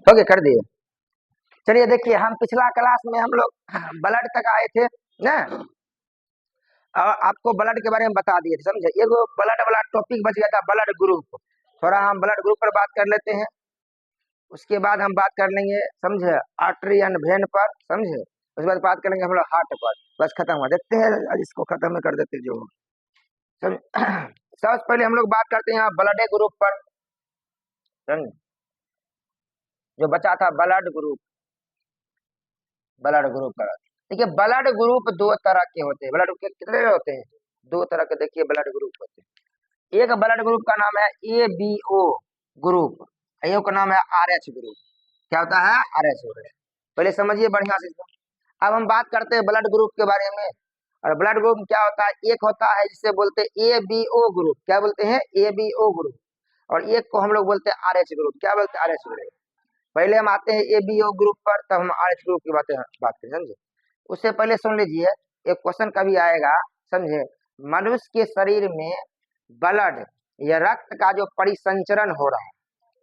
Okay कर दिए। चलिए देखिए, हम पिछला क्लास में हम लोग ब्लड तक आए थे ना, और आपको ब्लड के बारे में बता दिए थे, समझे। ये ब्लड वाला टॉपिक बच गया था, ब्लड ग्रुप। थोड़ा हम ब्लड ग्रुप पर बात कर लेते हैं, उसके बाद हम बात कर लेंगे, समझे, आर्टरी एंड वेन पर, समझे। उसके बाद बात करेंगे हम लोग हार्ट पर। बस खत्म हुआ। देखते हैं आज इसको खत्म कर देते जो समझ। सबसे पहले हम लोग बात करते हैं ब्लड ग्रुप पर, समझे। जो बचा था ब्लड ग्रुप, ब्लड ग्रुप पर देखिए, ब्लड ग्रुप दो तरह के होते हैं। ब्लड ग्रुप कितने होते हैं? दो तरह के। देखिए ब्लड ग्रुप होते हैं, एक ब्लड ग्रुप का नाम है ABO ग्रुप, एक का नाम है RH ग्रुप। क्या होता है? RH group. पहले समझिए बढ़िया से। अब हम बात करते हैं ब्लड ग्रुप के बारे में। और ब्लड ग्रुप क्या होता है? एक होता है जिसे बोलते हैं ABO ग्रुप। क्या बोलते हैं? ABO group. और एक को हम लोग बोलते हैं RH ग्रुप। क्या बोलते हैं? RH group. पहले हम आते हैं ABO ग्रुप पर, तब हम RH ग्रुप की बात करें, समझे। उससे पहले सुन लीजिए, एक क्वेश्चन कभी आएगा, समझे। मनुष्य के शरीर में ब्लड या रक्त का जो परिसंचरण हो रहा है,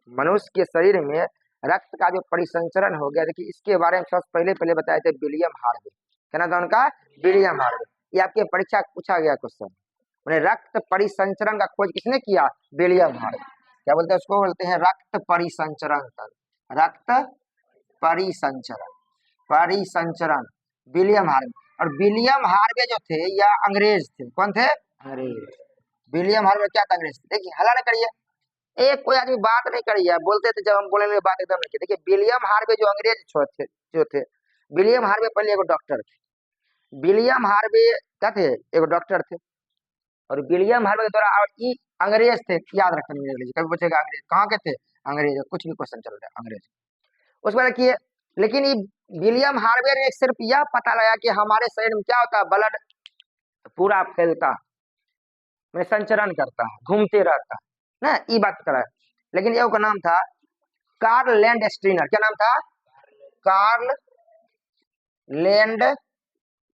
मनुष्य के शरीर में रक्त का जो परिसंचरण हो गया, देखिए इसके बारे में सबसे पहले बताए थे विलियम हार्वे। क्या नाम था उनका? William Harvey. ये आपके परीक्षा पूछा गया क्वेश्चन। उन्हें रक्त परिसंचरण का खोज किसने किया? William Harvey. क्या बोलते हैं उसको? बोलते हैं रक्त परिसंचरण। रक्त परिसंचरण, परिसंचरण, विलियम हार्वे। और विलियम हार्वे जो थे या अंग्रेज थे। कौन थे? अंग्रेज। विलियम हार्वे क्या था? अंग्रेज। देखिए हल्ला नहीं करिए, एक कोई आदमी बात नहीं करिए। बोलते थे जब हम बोलेंगे बात एकदम नहीं की। देखिए विलियम हार्वे जो अंग्रेज जो थे, विलियम हार्वे पहले एक डॉक्टर थे। विलियम हार्वे क्या थे? एक डॉक्टर थे। और विलियम हार्वे के द्वारा, और ये अंग्रेज थे, याद रखना मेरे लिए, कभी पूछेगा अंग्रेज कहाँ के थे, अंग्रेज, कुछ भी क्वेश्चन चल रहा है अंग्रेज। उसके बाद देखिए, लेकिन ये विलियम हार्वे ने सिर्फ यह पता लगाया कि हमारे शरीर में क्या होता है, ब्लड पूरा फैलता, में संचरण करता है, घूमते रहता है ना, ये बात करा है। लेकिन ये का नाम था कार्ल लैंड स्टीनर। क्या नाम था? Karl land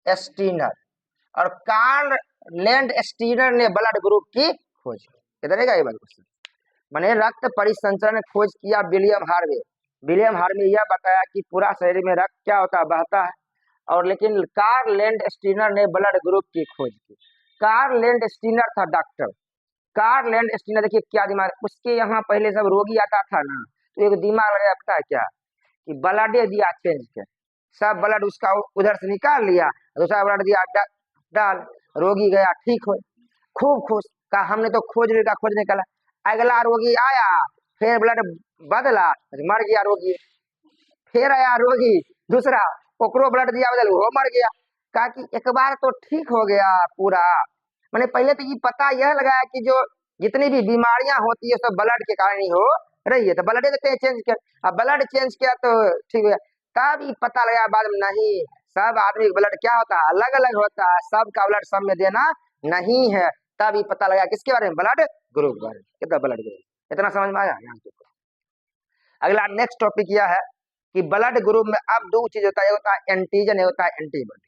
Steiner. और कार्ल लैंड स्टीनर ने ब्लड ग्रुप की खोज की। किधर है ये बात क्वेश्चन? मैंने रक्त परिसंचरण खोज किया विलियम हार्वे। विलियम हार्वे यह बताया कि पूरा शरीर में रक्त क्या होता है, बहता है। और लेकिन कार्ल लैंड स्टीनर ने ब्लड ग्रुप की खोज की। कार्ल लैंड स्टीनर था डॉक्टर। कार्ल लैंड स्टीनर, देखिए क्या दिमाग, उसके यहाँ पहले सब रोगी आता था ना, तो एक दिमाग लगाया, पता है क्या, कि ब्लड दिया चेंज कर, सब ब्लड उसका उधर से निकाल लिया, दूसरा ब्लड दिया डाल, रोगी गया ठीक हो, खूब खुश। कहा हमने तो खोज निकाला। अगला रोगी आया, फिर ब्लड बदला, मर गया रोगी। फिर आया रोगी दूसरा, ओकरो ब्लड दिया, बदल, वो मर गया। कहा कि एक बार तो ठीक हो गया पूरा। मैंने पहले तो ये पता यह लगाया कि जो जितनी भी बीमारियां होती है सब ब्लड के कारण ही हो रही है, तो ब्लड देते हैं चेंज किया। अब ब्लड चेंज किया तो ठीक हो गया। तब ये पता लगा बाद में, नहीं, सब आदमी का ब्लड क्या होता है, अलग अलग होता है, सबका ब्लड सब में देना नहीं है। तब ये पता लगा किसके बारे में, ब्लड ग्रुप बारे में। कितना ब्लड ग्रुप, इतना समझ में आया यहाँ पे। अगला नेक्स्ट टॉपिक यह है कि ब्लड ग्रुप में अब दो चीज होता है, एक होता है एंटीजन, एक होता है एंटीबॉडी।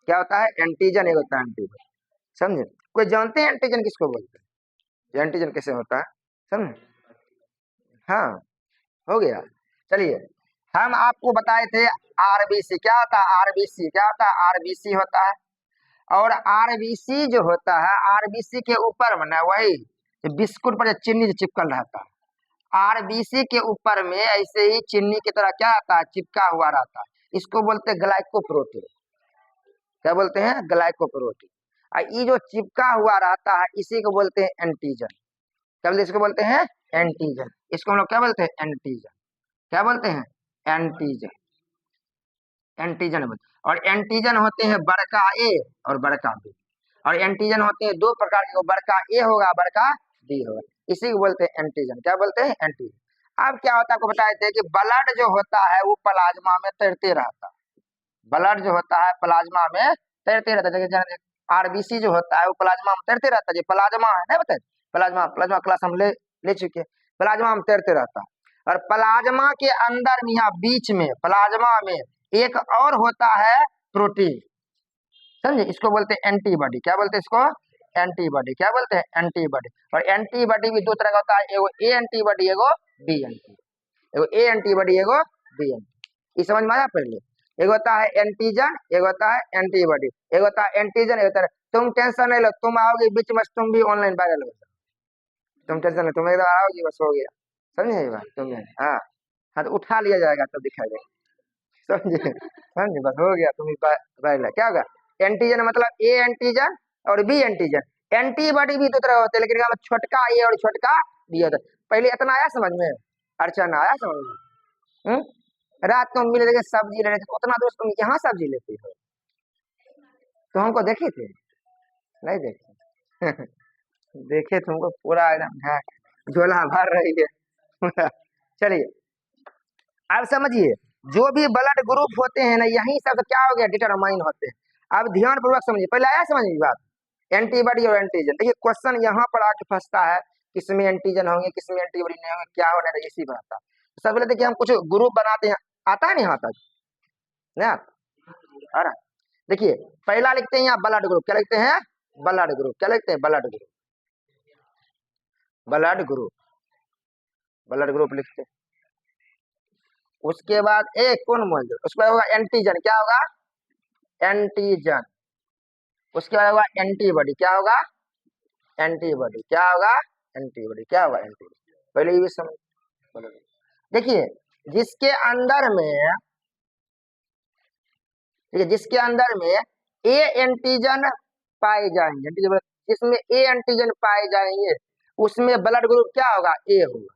क्या होता है? एंटीजन, एक होता है एंटीबॉडी। समझे? कोई जानते हैं एंटीजन किसको बोलते हैं? एंटीजन कैसे होता है, समझे? हाँ, हो गया। चलिए, हम आपको बताए थे आरबीसी। क्या होता है आरबीसी? क्या होता है? आरबीसी होता है। और आरबीसी जो होता है, आरबीसी के ऊपर में ना, वही बिस्कुट पर चीनी जो चिपकल रहता है, आरबीसी के ऊपर में ऐसे ही चीनी की तरह क्या आता है, चिपका हुआ रहता है। इसको बोलते हैं ग्लाइकोप्रोटीन। क्या बोलते हैं? ग्लाइकोप्रोटीन। ये जो चिपका हुआ रहता है, इसी को बोलते हैं एंटीजन। क्या बोलते हैं? इसको बोलते हैं एंटीजन। इसको हम लोग क्या बोलते हैं? एंटीजन। क्या बोलते हैं? एंटीजन। एंटीजन बोलते हैं। और एंटीजन होते हैं बड़का ए और बड़का बी। और एंटीजन होते हैं दो प्रकार के, बड़का ए होगा, बड़का बी होगा। इसी को बोलते हैं एंटीजन। क्या बोलते हैं? एंटीजन। अब क्या होता है आपको बताए थे कि ब्लड जो होता है वो प्लाज्मा में तैरते रहता है। ब्लड जो होता है प्लाज्मा में तैरते रहता है। आरबीसी जो होता है वो प्लाज्मा में तैरते रहता है। जो प्लाज्मा है ना, बताए प्लाज्मा, प्लाज्मा क्लास हम ले चुके हैं। प्लाज्मा में तैरते रहता है। और प्लाज्मा के अंदर में, यहाँ बीच में प्लाज्मा में एक और होता है प्रोटीन, समझे। इसको बोलते हैं एंटीबॉडी। क्या बोलते हैं इसको? एंटीबॉडी। क्या बोलते हैं? एंटीबॉडी। और एंटीबॉडी भी दो तरह का होता है, एगो ए एंटीबॉडी, एगो बी एंटीबॉडी। एगो ए एंटीबॉडी, एगो बी एंटीबॉडी। ये समझ में आया? पहले एगो होता है एंटीजन, एगो होता है एंटीबॉडी, एगो होता है एंटीजन, एगो होता है। तुम टेंशन नहीं लो, तुम आओगे बीच में तुम भी ऑनलाइन वायरल हो, तुम टेंशन नहीं, तुम एकदम आओगे बस हो गया, समझे ये बात तुमने? हाँ हाँ, तो उठा लिया जाएगा तब दिखाई देगा, समझे? समझे? बस हो गया, तुम वायरल है। क्या होगा? एंटीजन मतलब ए एंटीजन और बी एंटीजन। एंटीबॉडी भी दो तरह होते हैं, लेकिन छोटका ए और छोटका बी होता है। पहले इतना आया समझ में? अर्चना आया समझ में? रात को मिल रहे सब्जी ले रहे थे, उतना दोस्त तुम यहाँ सब्जी लेती हो, तो हमको देखे थे? नहीं देखे? देखे तुमको पूरा एकदम झोला भर रही है। चलिए अब समझिए, जो भी ब्लड ग्रुप होते हैं ना, यही सब क्या हो गया? डिटरमाइन होते हैं। अब ध्यान पूर्वक समझिए, पहले आया समझ में बात? एंटीबॉडी और एंटीजन। देखिए क्वेश्चन यहाँ पर आके फंसता है, किसमें एंटीजन होंगे, किसमें एंटीबॉडी नहीं होंगे, क्या होना है, इसी बनता है। सबसे पहले देखिए हम कुछ ग्रुप बनाते हैं, आता है नहीं यहाँ तक ना? आ रहा? देखिए पहला लिखते हैं यहाँ ब्लड ग्रुप। क्या लिखते हैं? Blood group. क्या लिखते हैं? Blood group. Blood group, blood group लिखते हैं। उसके बाद एक कौन मॉलिक्यूल, उसके बाद होगा एंटीजन। क्या होगा? एंटीजन। उसके बाद होगा एंटीबॉडी। क्या होगा? एंटीबॉडी। क्या होगा? एंटीबॉडी। क्या होगा? एंटीबॉडी। पहले ये समझ। देखिए जिसके अंदर में, देखिए जिसके अंदर में ए एंटीजन पाए जाएंगे, जिसमें ए एंटीजन पाए जाएंगे उसमें ब्लड ग्रुप क्या होगा? ए होगा।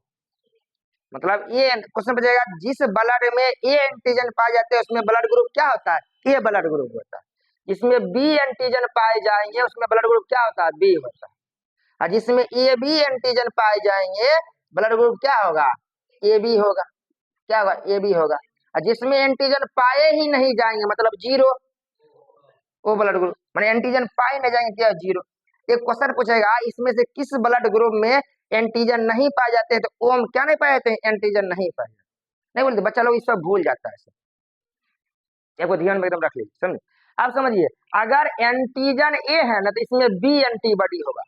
मतलब ये क्वेश्चन बचेगा, जिस ब्लड में ए एंटीजन पाए जाते हैं उसमें ब्लड ग्रुप क्या होता है? ए ब्लड ग्रुप होता है। जिसमें बी एंटीजन पाए जाएंगे उसमें ब्लड ग्रुप क्या होता है? बी होता है। और जिसमें ए बी एंटीजन पाए जाएंगे ब्लड ग्रुप क्या होगा? ए बी होगा। क्या होगा? ए बी होगा। और जिसमें एंटीजन पाए ही नहीं जाएंगे मतलब जीरो, वो ब्लड ग्रुप, माने एंटीजन पाए नहीं जाएंगे क्या? जीरो। एक क्वेश्चन पूछेगा इसमें से किस ब्लड ग्रुप में एंटीजन नहीं पाए जाते हैं, तो ओम क्या नहीं पाए जाते हैं? एंटीजन नहीं पाए जाते। नहीं बोलते बच्चा लोग, इस सब भूल जाता है। एक ध्यान में एकदम रख लीजिए, समझे? अब समझिए, अगर एंटीजन ए है ना तो इसमें बी एंटीबॉडी होगा।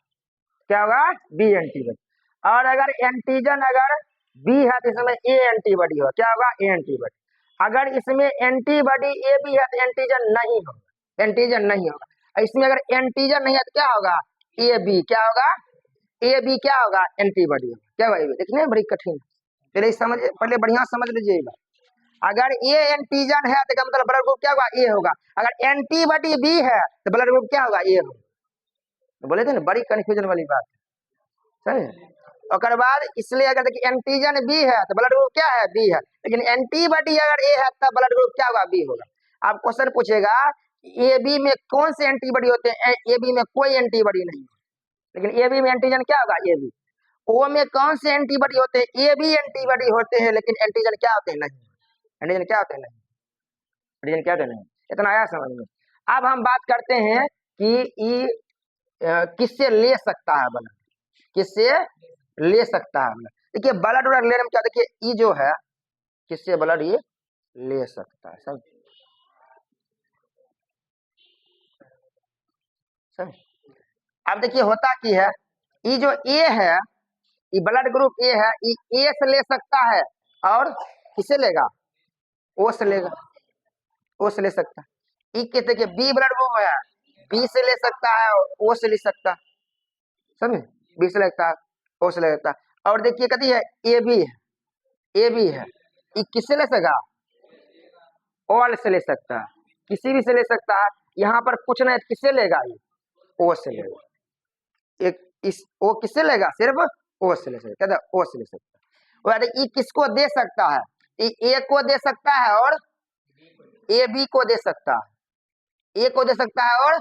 क्या होगा? B antibody. और अगर एंटीजन अगर बी है तो इसमें ए एंटीबॉडी होगा। क्या होगा? ए एंटीबॉडी। अगर इसमें एंटीबॉडी ए बी है तो एंटीजन नहीं होगा, एंटीजन नहीं होगा। इसमें अगर एंटीजन नहीं है तो क्या होगा? A B. क्या होगा? ए बी क्या होगा? एंटीबॉडी होगा। क्या भाई? देखिए बड़ी कठिन, पहले समझ, पहले बढ़िया समझ लीजिएगा। अगर ए एंटीजन है तो मतलब ब्लड ग्रुप क्या होगा? ए होगा। अगर एंटीबॉडी बी है तो ब्लड ग्रुप क्या होगा? ए होगा। तो बोले थे ना, बड़ी कंफ्यूजन वाली बात है, समझे? और बाद इसलिए अगर देखिए एंटीजन बी है तो ब्लड ग्रुप क्या है? बी है। लेकिन एंटीबॉडी अगर ए है तब ब्लड ग्रुप क्या होगा? बी होगा। अब क्वेश्चन पूछेगा ए बी में कौन से एंटीबॉडी होते हैं? ए बी में कोई एंटीबॉडी नहीं, लेकिन ए बी में एंटीजन क्या होगा? A B. ओ में कौन से एंटीबॉडी होते हैं? ए बी एंटीबॉडी होते हैं, लेकिन एंटीजन क्या होते हैं? नहीं। एंटीजन क्या होते हैं? नहीं। एंटीजन क्या होते हैं? नहीं। इतना आया समझ में? अब हम बात करते हैं कि ई किससे ले सकता है ब्लड, किससे ले सकता है ब्लड। देखिए ब्लड लेने में क्या, देखिए ई जो है किससे ब्लड ये ले सकता है, समझ? अब देखिए होता की है, ई जो ए है, ये ब्लड ग्रुप ए है, ये ए से ले सकता है और किसे लेगा? ओ से लेगा, ओ से ले सकता है। ई के देखिए बी ब्लड ग्रुप है, बी से ले सकता है और ओ से ले सकता है, समझे? बी से लगता है, ओ से लगता है। और देखिए कथी है? ए बी है, ए बी है, ये किससे ले सका? ऑल से ले सकता है, किसी भी से ले सकता है। यहाँ पर कुछ नहीं, किससे लेगा? ये ओ से लेगा। एक इस ओ किससे लेगा? सिर्फ ओ से ले सकता है, ओ से ले सकता है। ये किसको दे सकता है? ए को दे सकता है और ए बी को दे सकता है, ए को दे सकता है और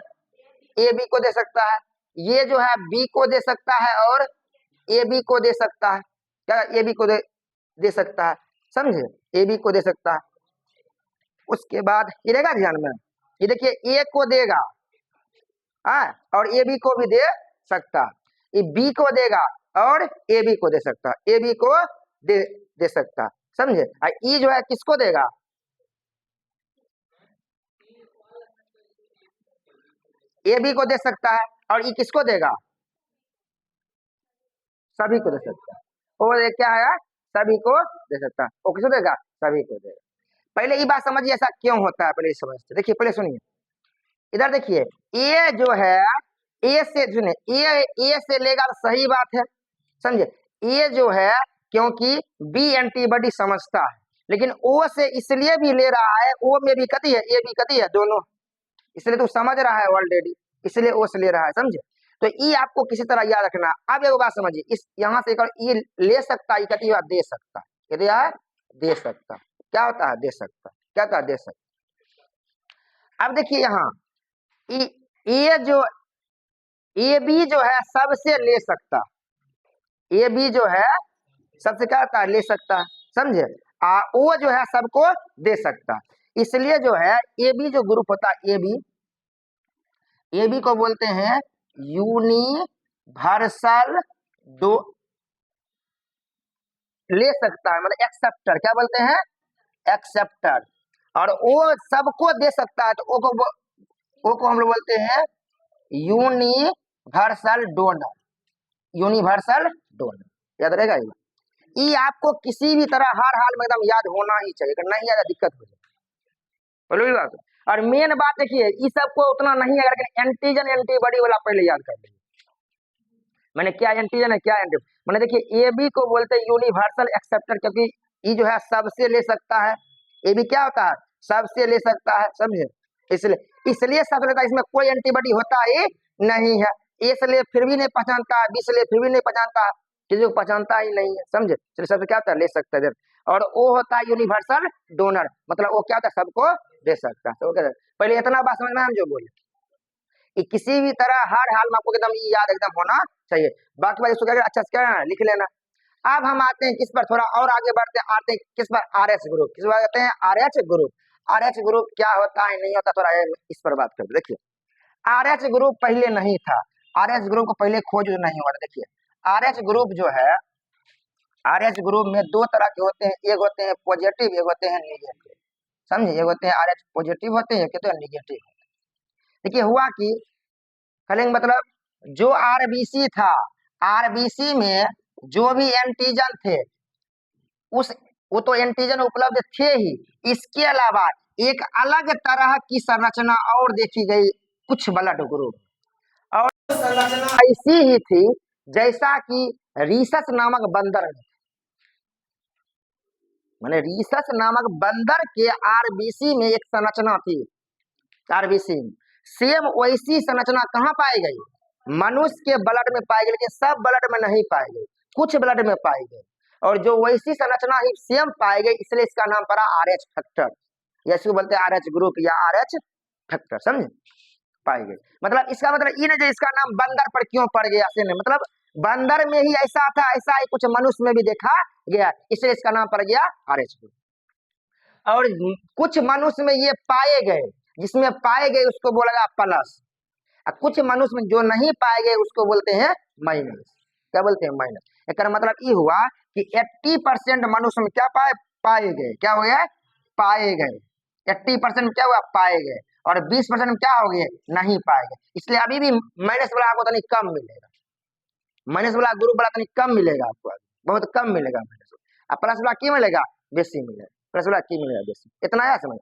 ए बी को दे सकता है। ये जो है बी को दे सकता है और ए बी को दे सकता है। क्या? ए बी को दे सकता है, समझे? ए बी को दे सकता है। उसके बाद ये रहेगा ध्यान में, ये देखिए ए को देगा और ए बी को भी दे सकता है, ये बी को देगा और ए बी को दे सकता है, ए बी को दे सकता है, समझे? ई जो है किसको देगा? ए बी को दे सकता है और ई किसको देगा? सभी को दे सकता है। और ये क्या है? सभी को दे सकता है। वो किसको देगा? सभी को देगा। पहले ये बात समझिए ऐसा क्यों होता है, पहले समझते। देखिए पहले सुनिए, इधर देखिए ए जो है ए से सुने ए से लेगा तो सही बात है, समझे। ए जो है क्योंकि बी एंटीबॉडी समझता है, लेकिन ओ से इसलिए भी ले रहा है, ओ में भी कती है, ए भी कती है, दोनों, इसलिए तो समझ रहा है ऑलरेडी, इसलिए ओ से ले रहा है, समझे। तो ई आपको किसी तरह याद रखना। अब एगो बात समझिए, इस यहाँ से ई ले सकता है, कती बात दे सकता है, यदि है दे सकता, क्या होता है? दे सकता, क्या होता है? दे सकता। अब देखिए यहाँ ए जो ए बी जो है सबसे ले सकता, ए बी जो है सबसे क्या होता है? ले सकता, समझे। ओ जो है सबको दे सकता, इसलिए जो है ए बी जो ग्रुप होता है, ए बी को बोलते हैं यूनिवर्सल दो ले सकता है, मतलब एक्सेप्टर, क्या बोलते हैं? एक्सेप्टर। और ओ सबको दे सकता है, तो ओ को हम लोग बोलते हैं यूनिवर्सल डोनर, यूनिवर्सल डोनर, याद रहेगा ये आपको किसी भी तरह हर हाल में एकदम याद होना ही चाहिए, अगर नहीं याद दिक्कत हो जाए, बोलो बात। और मेन बात देखिए, ये सबको उतना नहीं है, लेकिन एंटीजन एंटीबॉडी वाला पहले याद कर लीजिए। मैंने क्या एंटीजन है, क्या एंटी, मैंने देखिए ए बी को बोलते हैं यूनिवर्सल एक्सेप्टर, क्योंकि ये जो है सबसे ले सकता है, ए बी क्या होता है? सबसे ले सकता है, समझे। इसलिए सब लेता है, इसमें कोई एंटीबॉडी होता ही नहीं है। ए से ले फिर भी नहीं पहचानता है, बी से ले फिर भी नहीं पहचानता है, किसी को पहचानता ही नहीं है, समझे। चलिए सबसे क्या होता है? ले सकता है। और ओ होता है यूनिवर्सल डोनर, मतलब वो क्या होता है? सबको दे सकता है। तो पहले इतना बात समझना, हम जो बोले किसी भी तरह हर हाल में आपको एकदम याद एकदम होना चाहिए। बाकी बात इसको अच्छा से क्या लिख लेना। अब हम आते हैं किस पर, थोड़ा और आगे बढ़ते हैं, आते हैं किस पर? RH group. किस बात कहते हैं? RH group. आरएच ग्रुप क्या होता है, नहीं होता, थोड़ा इस पर बात करते। देखिए आरएच ग्रुप पहले नहीं था, आरएच ग्रुप को पहले खोज नहीं हुआ था। देखिए आरएच ग्रुप जो है, आरएच ग्रुप में दो तरह के होते हैं, एक होते हैं पॉजिटिव, एक होते हैं निगेटिव, समझे। एक होते हैं आरएच पॉजिटिव होते हैं, एक होते हैं निगेटिव। देखिए हुआ कि करेंगे, मतलब जो आरबीसी था, आरबीसी में जो भी एंटीजन थे, वो तो एंटीजन उपलब्ध थे ही, इसके अलावा एक अलग तरह की संरचना और देखी गई कुछ ब्लड ग्रुप, और संरचना ऐसी ही थी जैसा कि रीसस नामक बंदर में, माने रीसस नामक बंदर के आरबीसी में एक संरचना थी, आरबीसी में सेम वैसी संरचना कहाँ पाई गई? मनुष्य के ब्लड में पाई गई, लेकिन सब ब्लड में नहीं पाई गई, कुछ ब्लड में पाई गई। और जो वैसी संरचना ही सेम पाई गई, इसलिए इसका नाम पड़ा आरएच फैक्टर, या इसको बोलते हैं आरएच ग्रुप या आरएच फैक्टर, समझे। पाई गई मतलब इसका मतलब ये नहीं इसका नाम बंदर पर क्यों पड़ गया, ऐसे नहीं, मतलब बंदर में ही ऐसा था, ऐसा ही कुछ मनुष्य में भी देखा गया, इसलिए इसका नाम पड़ गया आरएच ग्रुप। और कुछ मनुष्य में ये पाए गए, जिसमें पाए गए उसको बोला गया प्लस, कुछ मनुष्य में जो नहीं पाए गए उसको बोलते हैं माइनस। क्या बोलते हैं? माइनस। एक मतलब ये हुआ कि 80% मनुष्य में क्या पाए गए, क्या हो गया? पाए गए। 80% में क्या हुआ? पाए गए। और 20% में क्या हो गए? नहीं पाए गए। इसलिए अभी भी माइनस वाला आपको तनिक कम मिलेगा, माइनस वाला ग्रुप वाला तनिक कम मिलेगा आपको, बहुत कम मिलेगा माइनस, और प्लस वाला की मिलेगा? बेसी मिलेगा, प्लस वाला की मिलेगा? बेसी। इतना आया समझ।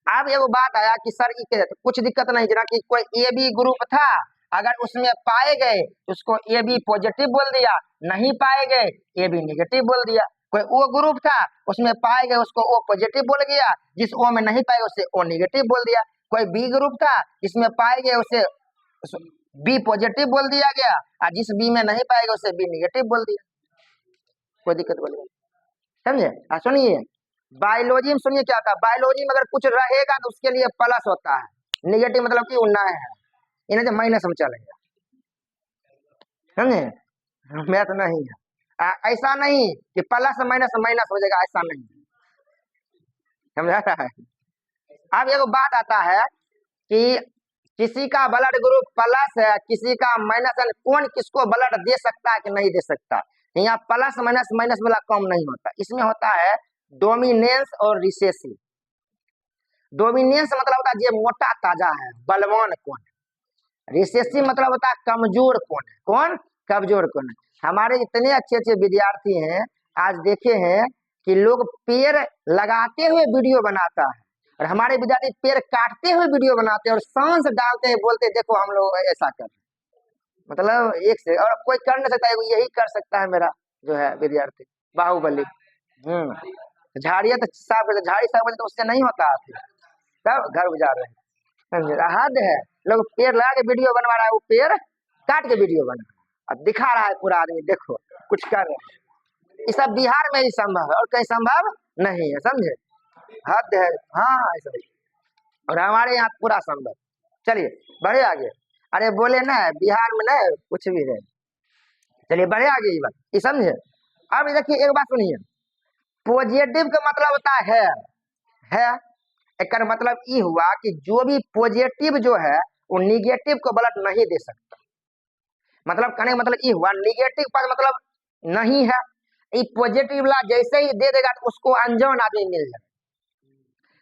अब एगो बात आया कि सर कुछ दिक्कत नहीं, जना कि कोई ए बी ग्रुप था, अगर उसमें पाए गए उसको ए बी पॉजिटिव बोल दिया, नहीं पाए गए ए बी निगेटिव बोल दिया। कोई ओ ग्रुप था, उसमें पाए गए उसको ओ पॉजिटिव बोल दिया, जिस ओ में नहीं पाए उसे ओ निगेटिव बोल दिया। कोई बी ग्रुप था, जिसमें पाए गए उसे बी पॉजिटिव बोल दिया गया, और जिस बी में नहीं पाए गए उसे बी निगेटिव बोल दिया। कोई दिक्कत बोलिए, समझे। सुनिए बायोलॉजी में सुनिए क्या होता है, बायोलॉजी में अगर कुछ रहेगा तो उसके लिए प्लस होता है, निगेटिव मतलब कि उन्ना है, इन्हें जो माइनस में चलेगा, समझे। मैथ नहीं है ऐसा नहीं कि प्लस माइनस माइनस हो जाएगा, ऐसा नहीं, समझा रहा है। अब एगो बात आता है कि किसी का ब्लड ग्रुप प्लस है, किसी का माइनस है, कौन किसको ब्लड दे सकता है कि नहीं दे सकता। यहाँ प्लस माइनस माइनस वाला कम नहीं होता, इसमें होता है डोमिनेंस और रिसेसिव। डोमिनेंस मतलब होता है जो मोटा ताजा है, बलवान कौन है। रिसेसिव मतलब होता है कमजोर कौन है, कौन कमजोर कौन है। हमारे इतने अच्छे अच्छे विद्यार्थी हैं, आज देखे हैं कि लोग पेड़ लगाते हुए वीडियो बनाता है और हमारे विद्यार्थी पेड़ काटते हुए वीडियो बनाते हैं और सांस डालते हैं, बोलते हैं देखो हम लोग ऐसा कर, मतलब एक से और कोई कर नहीं सकता है, यही कर सकता है मेरा जो है विद्यार्थी बाहुबली। झाड़ियाँ तो साफ करते, झाड़ी साफ करते तो उससे नहीं होता है, तब घर उजाड़ रहे हैं, समझे? हद है, लोग पेड़ लगा के वीडियो बनवा रहा है, वो पेड़ काट के वीडियो बना अब दिखा रहा है पूरा आदमी देखो कुछ कर रहे हैं। ये सब बिहार में ही संभव है और कहीं संभव नहीं है, समझे? हद है, हाँ ऐसा ही। और हमारे यहाँ पूरा संभव। चलिए बढ़े आगे। अरे बोले ना बिहार में ना कुछ भी है, चलिए बढ़े आगे ये बात, ये समझे? अब देखिए एक बात सुनिए, पॉजिटिव का मतलब होता है एक मतलब ये हुआ कि जो भी पॉजिटिव जो है वो निगेटिव को ब्लड नहीं दे सकता, मतलब कहने का मतलब ये हुआ निगेटिव का मतलब नहीं है, ये पॉजिटिव वाला जैसे ही दे देगा तो उसको अनजान आदमी मिल जाए।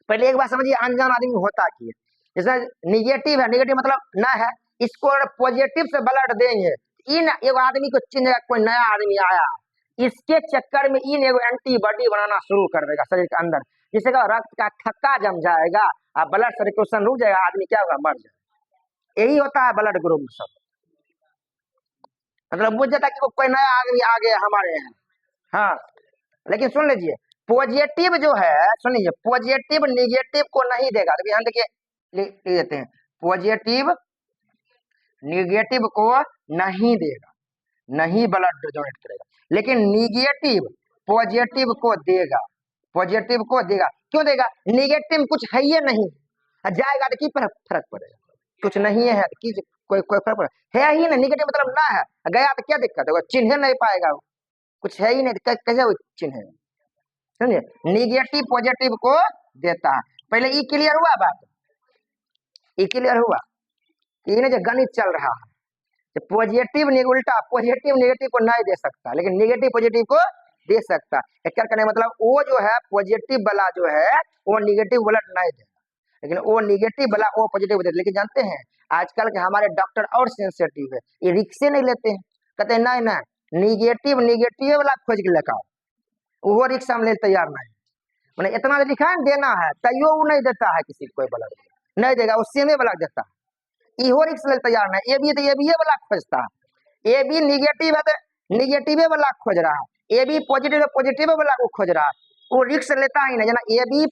पहले एक बात समझिए, अनजान आदमी होता की है, जैसे निगेटिव है, निगेटिव मतलब ना है, इसको पॉजिटिव से ब्लड देंगे, इन एगो आदमी को चिन्ह कोई नया आदमी आया, इसके चक्कर में इन एगो एंटीबॉडी बनाना शुरू कर देगा शरीर के अंदर, जिससे रक्त का थक्का जम जाएगा और ब्लड सर्कुलेशन रुक जाएगा, आदमी क्या होगा, मर जाएगा। यही होता है ब्लड ग्रुप सब, मतलब बुझ जाता कि कोई नया आदमी आ गया हमारे यहाँ। हाँ लेकिन सुन लीजिए, पॉजिटिव जो है, सुनिए, पॉजिटिव निगेटिव को नहीं देगा, तो यहाँ देखिए लिख देते हैं, पॉजिटिव निगेटिव को नहीं देगा, नहीं ब्लड डोनेट करेगा, लेकिन निगेटिव पॉजिटिव को देगा, पॉजिटिव को देगा। क्यों देगा? निगेटिव कुछ है ही नहीं, जाएगा तो की फर्क पड़ेगा, कुछ नहीं है तो कोई फर्क पड़ेगा, है ही नहीं, निगेटिव मतलब ना है, गया तो क्या दिक्कत है, चिन्ह नहीं पाएगा, कुछ है ही नहीं तो कैसे वो चिन्ह है, समझे? निगेटिव पॉजिटिव को देता है। पहले ये क्लियर हुआ बात, ये क्लियर हुआ कि जो गणित चल रहा है, पॉजिटिव उल्टा पॉजिटिव निगेटिव को नहीं दे सकता, लेकिन निगेटिव पॉजिटिव को दे सकता है। क्या करने मतलब वो जो है पॉजिटिव वाला जो है वो निगेटिव ब्लड नहीं देगा, लेकिन वो निगेटिव वाला वो पॉजिटिव देता। लेकिन जानते हैं आजकल के हमारे डॉक्टर और सेंसिटिव है, ये रिक्शे नहीं लेते हैं, कहते हैं नहीं नहीं निगेटिव वाला खोज के लेकर, वो रिक्शा में ले तैयार नहीं, मैंने इतना लिखा है देना है, तैयो वो नहीं देता है, किसी कोई ब्लड नहीं देगा, वो सेमे वाला देता है, इहो रिक्स ले तैयार नहीं, ये भी तो ये भी वाला खोजता है, ये भी निगेटिव है तो निगेटिव वाला खोज रहा है, ये भी पॉजिटिव है पॉजिटिव वाला को खोज रहा है, वो रिक्स लेता ही नहीं, जना ये भी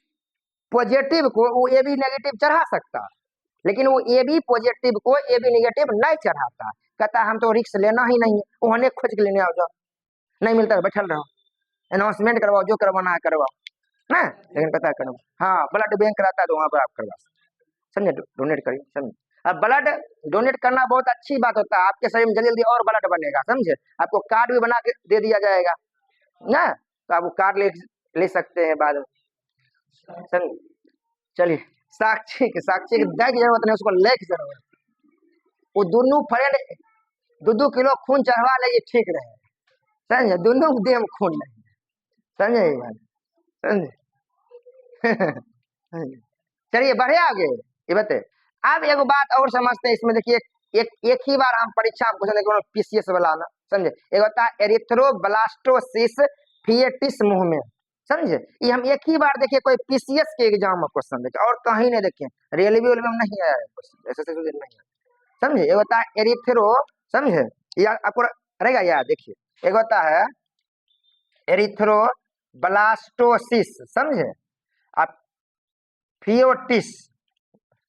पॉजिटिव को वो ये भी नेगेटिव चढ़ा सकता है, लेकिन वो ये भी पॉजिटिव को ये भी नेगेटिव नहीं चढ़ाता, कहता है हम तो रिक्स लेना ही नहीं है, उन्हें खोज के लेने आओ जाओ, नहीं मिलता है बैठल रहो, अनाउंसमेंट करवाओ, जो करवाना है करवाओ ना, लेकिन पता करो हाँ ब्लड बैंक रहता है तो वहां पर आप करवा, समझे? डोनेट करिए, समझे? अब ब्लड डोनेट करना बहुत अच्छी बात होता है, आपके शरीर में जल्दी जल्दी और ब्लड बनेगा, समझे? आपको कार्ड भी बना के दे दिया जाएगा ना, तो आप वो कार्ड ले सकते हैं बाद में, समझे? चलिए साक्षी की दे की जरूरत नहीं, उसको ले की जरूरत, वो दोनों फ्रेंड 2-2 किलो खून चढ़वा लेगी ठीक रहे, समझे? दोनों देह में खून नहीं, समझे ये बात, समझे? चलिए बढ़े आगे, ये बते। अब एक बात और समझते हैं इसमें, देखिए एक ही बार हम परीक्षा में पूछे पीसीएस वाला ना, समझे? एक होता है एरिथ्रोब्लास्टोसिस फिएटिस मूवमेंट, समझे? ये हम एक ही बार देखिए कोई पीसीएस के एग्जाम में क्वेश्चन देखे और कहीं नहीं देखे, रेलवे में नहीं आया क्वेश्चन, ऐसे नहीं है, समझे? एक होता है एरिथ्रो, समझे? या आपको रहेगा याद, देखिए एक होता है एरिथ्रोब्लास्टोसिस, समझे? आप फियोटिस,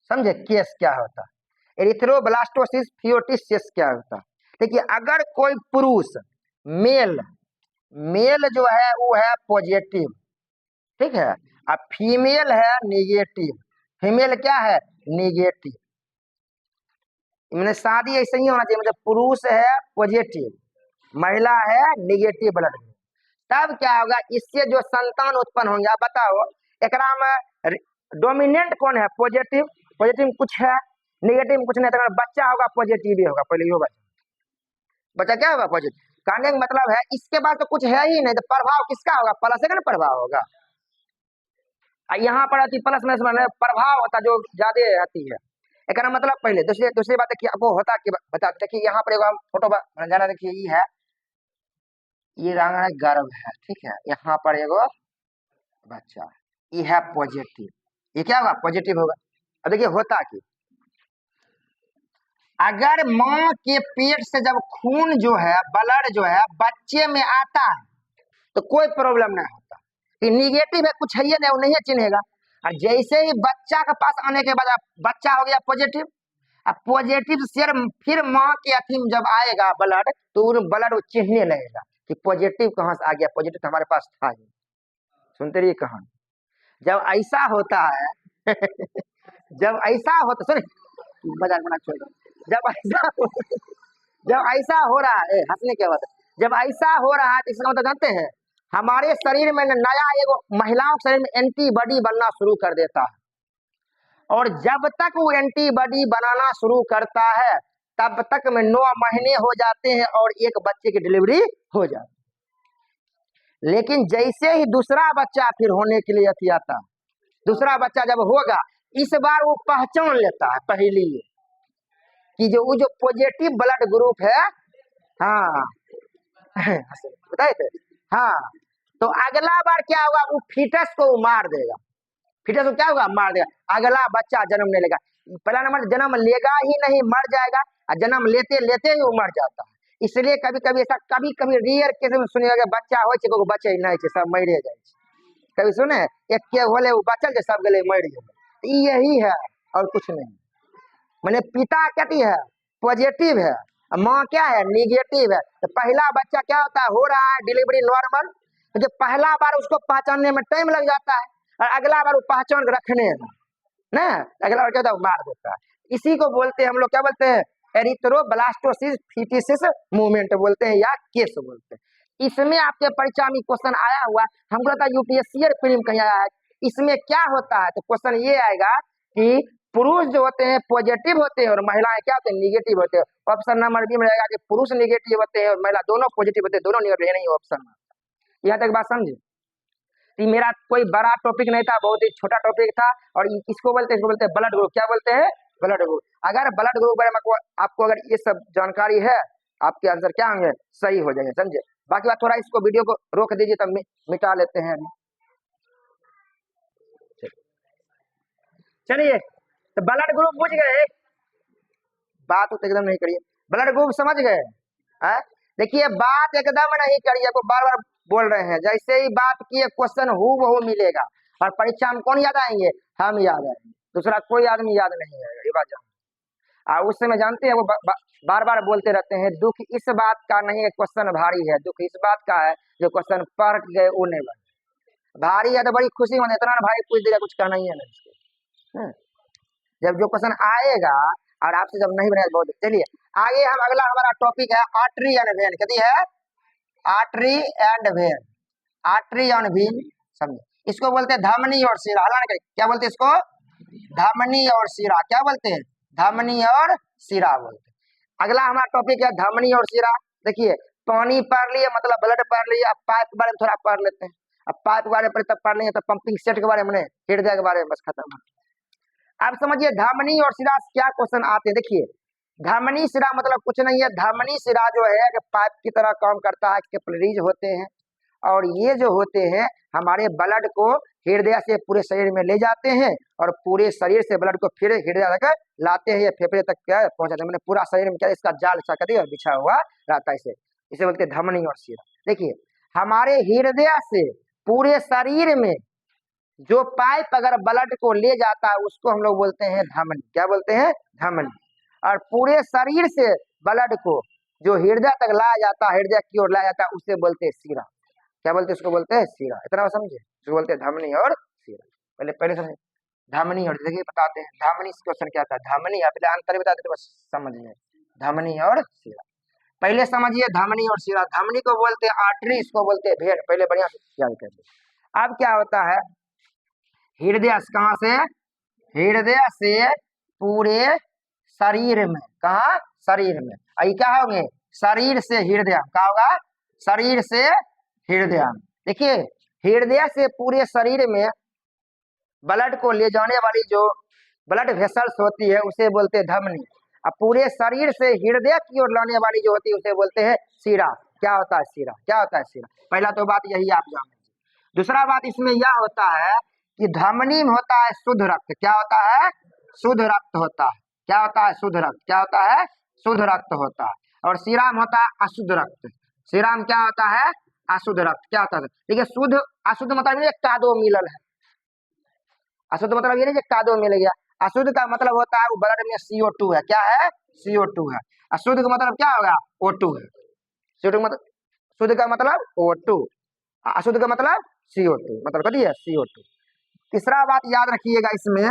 समझे केस क्या होता है, एरिथ्रोब्लास्टोसिस फियोटिस केस क्या होता है। देखिए अगर कोई पुरुष मेल जो है वो है पॉजिटिव, ठीक है, अब फीमेल है निगेटिव, फीमेल क्या है, निगेटिव, मैंने शादी ऐसे ही होना चाहिए, मतलब पुरुष है पॉजिटिव, महिला है निगेटिव ब्लड, तब क्या होगा, इससे जो संतान उत्पन्न होंगे, आप बताओ एकरा में डोमिनेंट कौन है, पॉजिटिव, पॉजिटिव कुछ है, निगेटिव कुछ नहीं, तो बच्चा होगा पॉजिटिव ही होगा, पहले यो बच्चा क्या होगा, पॉजिटिव, कहने का मतलब है इसके बाद तो कुछ है ही नहीं, तो प्रभाव किसका होगा, प्लस का ना प्रभाव होगा, यहाँ पर आती प्लस में प्रभाव होता जो ज्यादा आती है, एक मतलब पहले दूसरी बात देखिए आपको होता कि बता देखिए यहाँ पर एक फोटो जाना, देखिए ये है ये रंग है गर्भ है, ठीक है, यहाँ पर एगो बच्चा, ये है पॉजिटिव, ये क्या होगा पॉजिटिव होगा। अब देखिए होता कि अगर माँ के पेट से जब खून जो है ब्लड जो है बच्चे में आता है तो कोई प्रॉब्लम नहीं होता, कि निगेटिव है कुछ है ये नहीं, वो नहीं चिन्हेगा। और जैसे ही बच्चा के पास आने के बाद बच्चा हो गया पॉजिटिव, अब पॉजिटिव से फिर माँ के अथी में जब आएगा ब्लड तो ब्लड वो चिन्हने लगेगा कि पॉजिटिव कहाँ से आ गया, पॉजिटिव तो हमारे पास था ही। सुनते रहिए कहानी, जब ऐसा होता है जब ऐसा होता, सुन मजाक बना छोड़ दो, जब ऐसा हो रहा है, हंसने क्या बात है, जब ऐसा हो रहा है तो इसका मतलब जानते हैं हमारे शरीर में नया एगो महिलाओं के शरीर में एंटीबॉडी बनना शुरू कर देता है, और जब तक वो एंटीबॉडी बनाना शुरू करता है तब तक में 9 महीने हो जाते हैं और एक बच्चे की डिलीवरी हो जाती है। लेकिन जैसे ही दूसरा बच्चा फिर होने के लिए अथी आता है, दूसरा बच्चा जब होगा इस बार वो पहचान लेता है पहली कि जो वो जो पॉजिटिव ब्लड ग्रुप है, हाँ बताए थे, हाँ, तो अगला बार क्या होगा वो फीटस को मार देगा, फीटस को क्या होगा मार देगा, अगला बच्चा जन्म ले लेगा। पहला नंबर जन्म लेगा ही नहीं, मर जाएगा, और जन्म लेते लेते ही वो मर जाता है। इसलिए कभी कभी ऐसा कभी कभी रेयर केस में सुनिएगा बच्चा हो को बचे नहीं सब मरे जाए, कभी सुने एक के होले वो बचल सब गले मर गए, यही है और कुछ नहीं। मैंने पिता क्या है पॉजिटिव है, माँ क्या है निगेटिव है, तो पहला बच्चा क्या होता है हो रहा है डिलीवरी नॉर्मल, तो जो पहला बार उसको पहचानने में टाइम लग जाता है और अगला बार वो पहचान रखने ना, अगला बार क्या होता है मार देता है। इसी को बोलते हैं हम लोग क्या बोलते हैं एरिथ्रोब्लास्टोसिस फिटिसिस मूवमेंट बोलते हैं या केस बोलते हैं। इसमें आपके परीक्षा में क्वेश्चन आया हुआ, हमको लगता है यूपीएससी फिल्म कहीं आया है, इसमें क्या होता है तो क्वेश्चन ये आएगा कि पुरुष जो होते हैं पॉजिटिव होते हैं और महिलाएं क्या होते हैं निगेटिव होते हैं। ऑप्शन नंबर बी में रहेगा कि पुरुष निगेटिव होते हैं और महिला दोनों पॉजिटिव होते हैं, दोनों निगेटिव नहीं ऑप्शन में। यहाँ तक बात समझे, ये मेरा कोई बड़ा टॉपिक नहीं था, बहुत ही छोटा टॉपिक था, और इसको बोलते हैं, इसको बोलते हैं ब्लड ग्रुप, क्या बोलते हैं ब्लड ग्रुप। अगर ब्लड ग्रुप बारे में आपको अगर ये सब जानकारी है आपके आंसर क्या होंगे सही हो जाएंगे, समझे। बाकी बात थोड़ा इसको वीडियो को रोक दीजिए तब मिटा लेते हैं अभी। चलिए तो ब्लड ग्रुप बुझ गए, बात तो एकदम नहीं करिए, ब्लड ग्रुप समझ गए हैं। देखिए बात एकदम नहीं करिए, को बार बार बोल रहे हैं, जैसे ही बात किए क्वेश्चन हूबहू मिलेगा और परीक्षा में कौन याद आएंगे हम याद आएंगे, दूसरा कोई आदमी याद नहीं आएगा, ये बात जान। और उस समय जानते हैं वो बार बार बोलते रहते हैं दुख इस बात का नहीं है क्वेश्चन भारी है, दुख इस बात का है जो क्वेश्चन पढ़ गए वो नहीं बने, भारी है तो बड़ी खुशी होती है, इतना भारी पूछ देगा कुछ कहना ही है नहीं। जब जो क्वेश्चन आएगा और आपसे जब नहीं बनेगा बहुत। चलिए आगे हम अगला हमारा टॉपिक है आर्टरी एंड वेन, कहती है artery and when, artery and when समझे, इसको बोलते हैं धमनी और शिरा, क्या बोलते हैं इसको धमनी और शिरा, क्या बोलते हैं धमनी और शिरा बोलते हैं। अगला हमारा टॉपिक है धमनी और शिरा। देखिए पानी पढ़ लिए मतलब ब्लड पढ़ लिए, अब पाइप के बारे में थोड़ा पढ़ लेते हैं, अब पाइप के बारे में तब पढ़ लेंगे तो पंपिंग सेट के बारे में, हृदय के बारे में, बस खत्म। अब समझिए धमनी और शिरा क्या क्वेश्चन आते हैं। देखिए धमनी शिरा मतलब कुछ नहीं है, धमनी शिरा जो है कि पाइप की तरह काम करता है, कैपिलरीज होते हैं और ये जो होते हैं हमारे ब्लड को हृदय से पूरे शरीर में ले जाते हैं और पूरे शरीर से ब्लड को फिर हृदय तक लाते हैं या फेफड़े तक क्या पहुंचाते हैं, मैंने पूरा शरीर में क्या इसका जाल सा कर बिछा हुआ रहता है, इसे बोलते हैं धमनी और शिरा। देखिए हमारे हृदय से पूरे शरीर में जो पाइप अगर ब्लड को ले जाता है उसको हम लोग बोलते हैं धमनी, क्या बोलते हैं धमनी। और पूरे शरीर से ब्लड को जो हृदय तक लाया जाता है, हृदय की ओर लाया जाता है, उसे बोलते हैं शिरा, क्या बोलते हैं उसको बोलते हैं शिरा। इतना समझे, उसको बोलते हैं धमनी और शिरा। पहले पहले समझे धमनी और, देखिए बताते हैं धमनी क्वेश्चन क्या था, धमनी पहले अंतर बता देते बस समझ में, धमनी और शिरा पहले समझिए, धमनी और शिरा। धमनी को बोलते हैं आर्टरी, इसको बोलते हैं वेन, पहले बढ़िया से याद कर लीजिए। अब क्या होता है हृदय कहाँ से, हृदय से पूरे शरीर में, कहा शरीर में, आई क्या होंगे शरीर से हृदय, क्या होगा शरीर से हृदय। देखिए हृदय से पूरे शरीर में ब्लड को ले जाने वाली जो ब्लड वेसल्स होती है उसे बोलते हैं धमनी, अब पूरे शरीर से हृदय की ओर लाने वाली जो होती है उसे बोलते हैं शिरा, क्या होता है सीरा, क्या होता है सीरा। पहला तो बात यही आप जान लीजिए। दूसरा बात इसमें यह होता है कि धमनी में होता है शुद्ध रक्त, क्या होता है, शुद्ध रक्त होता है, क्या होता है, शुद्ध रक्त, क्या होता है, शुद्ध रक्त होता है। और सीरा में होता है अशुद्ध रक्त, सीरा में क्या होता है, अशुद्ध रक्त, क्या होता है। देखिए शुद्ध अशुद्ध मतलब ये कादो मिलल है, अशुद्ध मतलब ये नहीं कि कादो मिल गया। अशुद्ध का मतलब होता है वो ब्लड में CO2 है, क्या है, CO2 है। अशुद्ध का मतलब क्या होगा, O2 है। CO2 मतलब, शुद्ध का मतलब O2, अशुद्ध का मतलब CO2, मतलब कथी है, CO2। तीसरा बात याद रखिएगा इसमें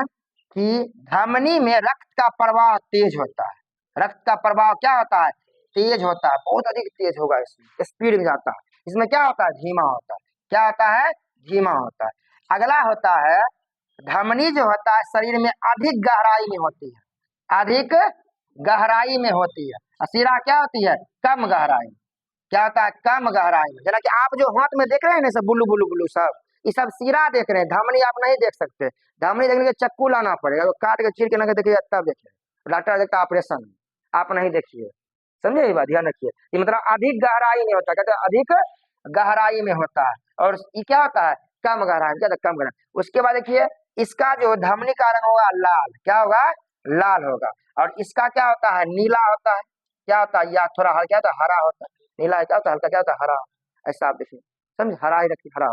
कि धमनी में रक्त का प्रवाह तेज होता है, रक्त का प्रवाह क्या होता है, तेज होता है, बहुत अधिक तेज होगा, इसमें स्पीड में जाता है। इसमें क्या होता है, धीमा होता है, क्या होता है, धीमा होता है। अगला होता है धमनी जो होता है शरीर में अधिक गहराई में होती है, अधिक गहराई में होती है। और सीरा क्या होती है, कम गहराई में, क्या होता है, कम गहराई में। जैसा कि आप जो हाथ में देख रहे हैं ना सब बुलू बुलू बुलू सब, ये सब सीरा देख रहे हैं, धमनी आप नहीं देख सकते। धमनी देखने के चक्कू लाना पड़ेगा, काट के चीर के ना देखिए तब देखिए, डॉक्टर देखता ऑपरेशन, आप नहीं देखिए, समझे, ये बात ध्यान रखिए। ये मतलब अधिक गहराई में होता है, कहते हैं अधिक गहराई में होता है। और ये क्या होता है, कम गहराई में, क्या होता है, कम गहराई। उसके बाद देखिए इसका जो धमनी का रंग होगा लाल, क्या होगा, लाल होगा। और इसका क्या होता है, नीला होता है, क्या होता है, या थोड़ा क्या होता है, हरा होता है। नीला क्या होता है, हल्का क्या होता है, हरा, ऐसा आप देखिए, समझे, हरा ही रखिए, हरा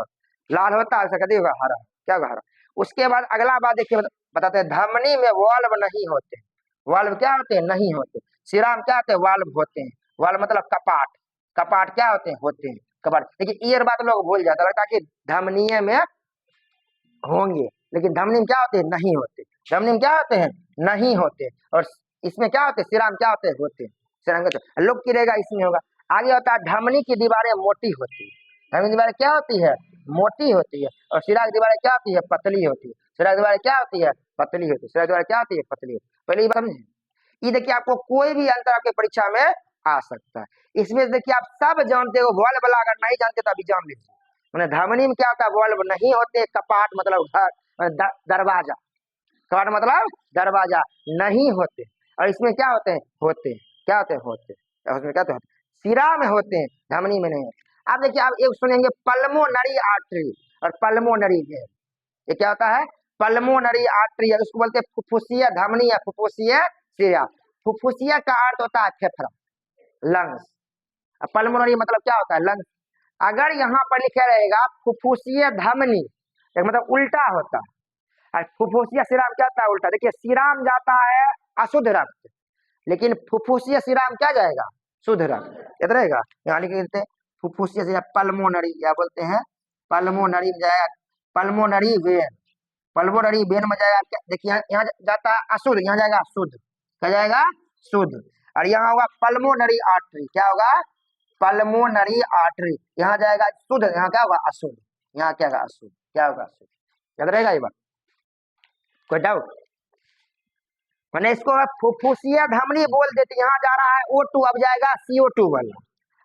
लाल होता है, ऐसा कभी होगा हरा, क्या होगा, हरा। उसके बाद अगला बात देखिए बताते हैं, धमनी में वाल्व नहीं होते, वाल्व क्या होते हैं, नहीं होते। सीरा में क्या होते हैं, वाल्व होते हैं, वाल्व मतलब कपाट, कपाट क्या होते हैं कपाट। लेकिन ये बात लोग भूल जाता, लगता है कि धमनीय में होंगे, लेकिन धमनी में क्या होते हैं, नहीं होते, धमनी में क्या होते हैं, नहीं होते। और इसमें क्या होते हैं, सीरा में क्या होते हैं, होते हैं। लोग की रहेगा इसमें होगा। आगे होता है धमनी की दीवारें मोटी होती है, धमनी की दीवारें क्या होती है, मोटी होती है। और सीरा की दीवारें क्या होती है, पतली होती है। सीरा की दीवारें क्या होती है, पतली होती है। सीरा की दीवारें क्या होती है, पतली होती है। पहले ये समझे, ये देखिए आपको कोई भी अंतर आपके परीक्षा में आ सकता है। इसमें देखिए आप सब जानते हो, वाल्व वाला अगर नहीं जानते तो अभी जान लीजिए। मैंने धमनी में क्या होता है, वाल्व नहीं होते, कपाट मतलब घर, दरवाजा, कपाट मतलब दरवाजा नहीं होते। और इसमें क्या होते हैं, होते, क्या होते हैं, होते, और उसमें क्या होते हैं, सीरा में होते हैं, धमनी में नहीं होते। आप देखिए आप एक सुनेंगे पल्मोनरी आर्टरी और पल्मोनरी वेन, ये क्या होता है, पल्मोनरी आर्टरी है, उसको बोलते हैं फुफ्फुसीय धमनी या फुफ्फुसीय सीरा। फुफ्फुसीय का अर्थ होता है फेफड़ा, लंग्स। पल्मोनरी मतलब क्या होता है, लंग्स। अगर यहाँ पर लिखा रहेगा फुफ्फुसीय धमनी, एक मतलब उल्टा होता है, और फुफ्फुसीय सीरा में क्या होता है, उल्टा। देखिए सीरा में जाता है अशुद्ध रक्त, लेकिन फुफ्फुसीय सीरा में क्या जाएगा, शुद्ध रक्त, याद रहेगा। यहाँ लिख देते हैं फुफ्फुसीय सीरा, पल्मोनरी क्या बोलते हैं, पल्मोनरी में जाएगा, पल्मोनरी वेन, पल्मोनरी वेन में जाएगा। देखिए यहाँ जाता है अशुद्ध, यहाँ जाएगा शुद्ध, क्या जाएगा, शुद्ध। और यहाँ होगा पल्मोनरी आर्टरी, क्या होगा, पल्मोनरी आर्टरी, यहाँ जाएगा शुद्ध, यहाँ क्या होगा, अशुद्ध, यहाँ क्या होगा, अशुद्ध, क्या होगा, अशुद्ध, याद रहेगा ये बात, कोई डाउट। मैंने इसको फुफ्फुसीय धमनी बोल देते, यहाँ जा रहा है O2, अब जाएगा CO2 वाला।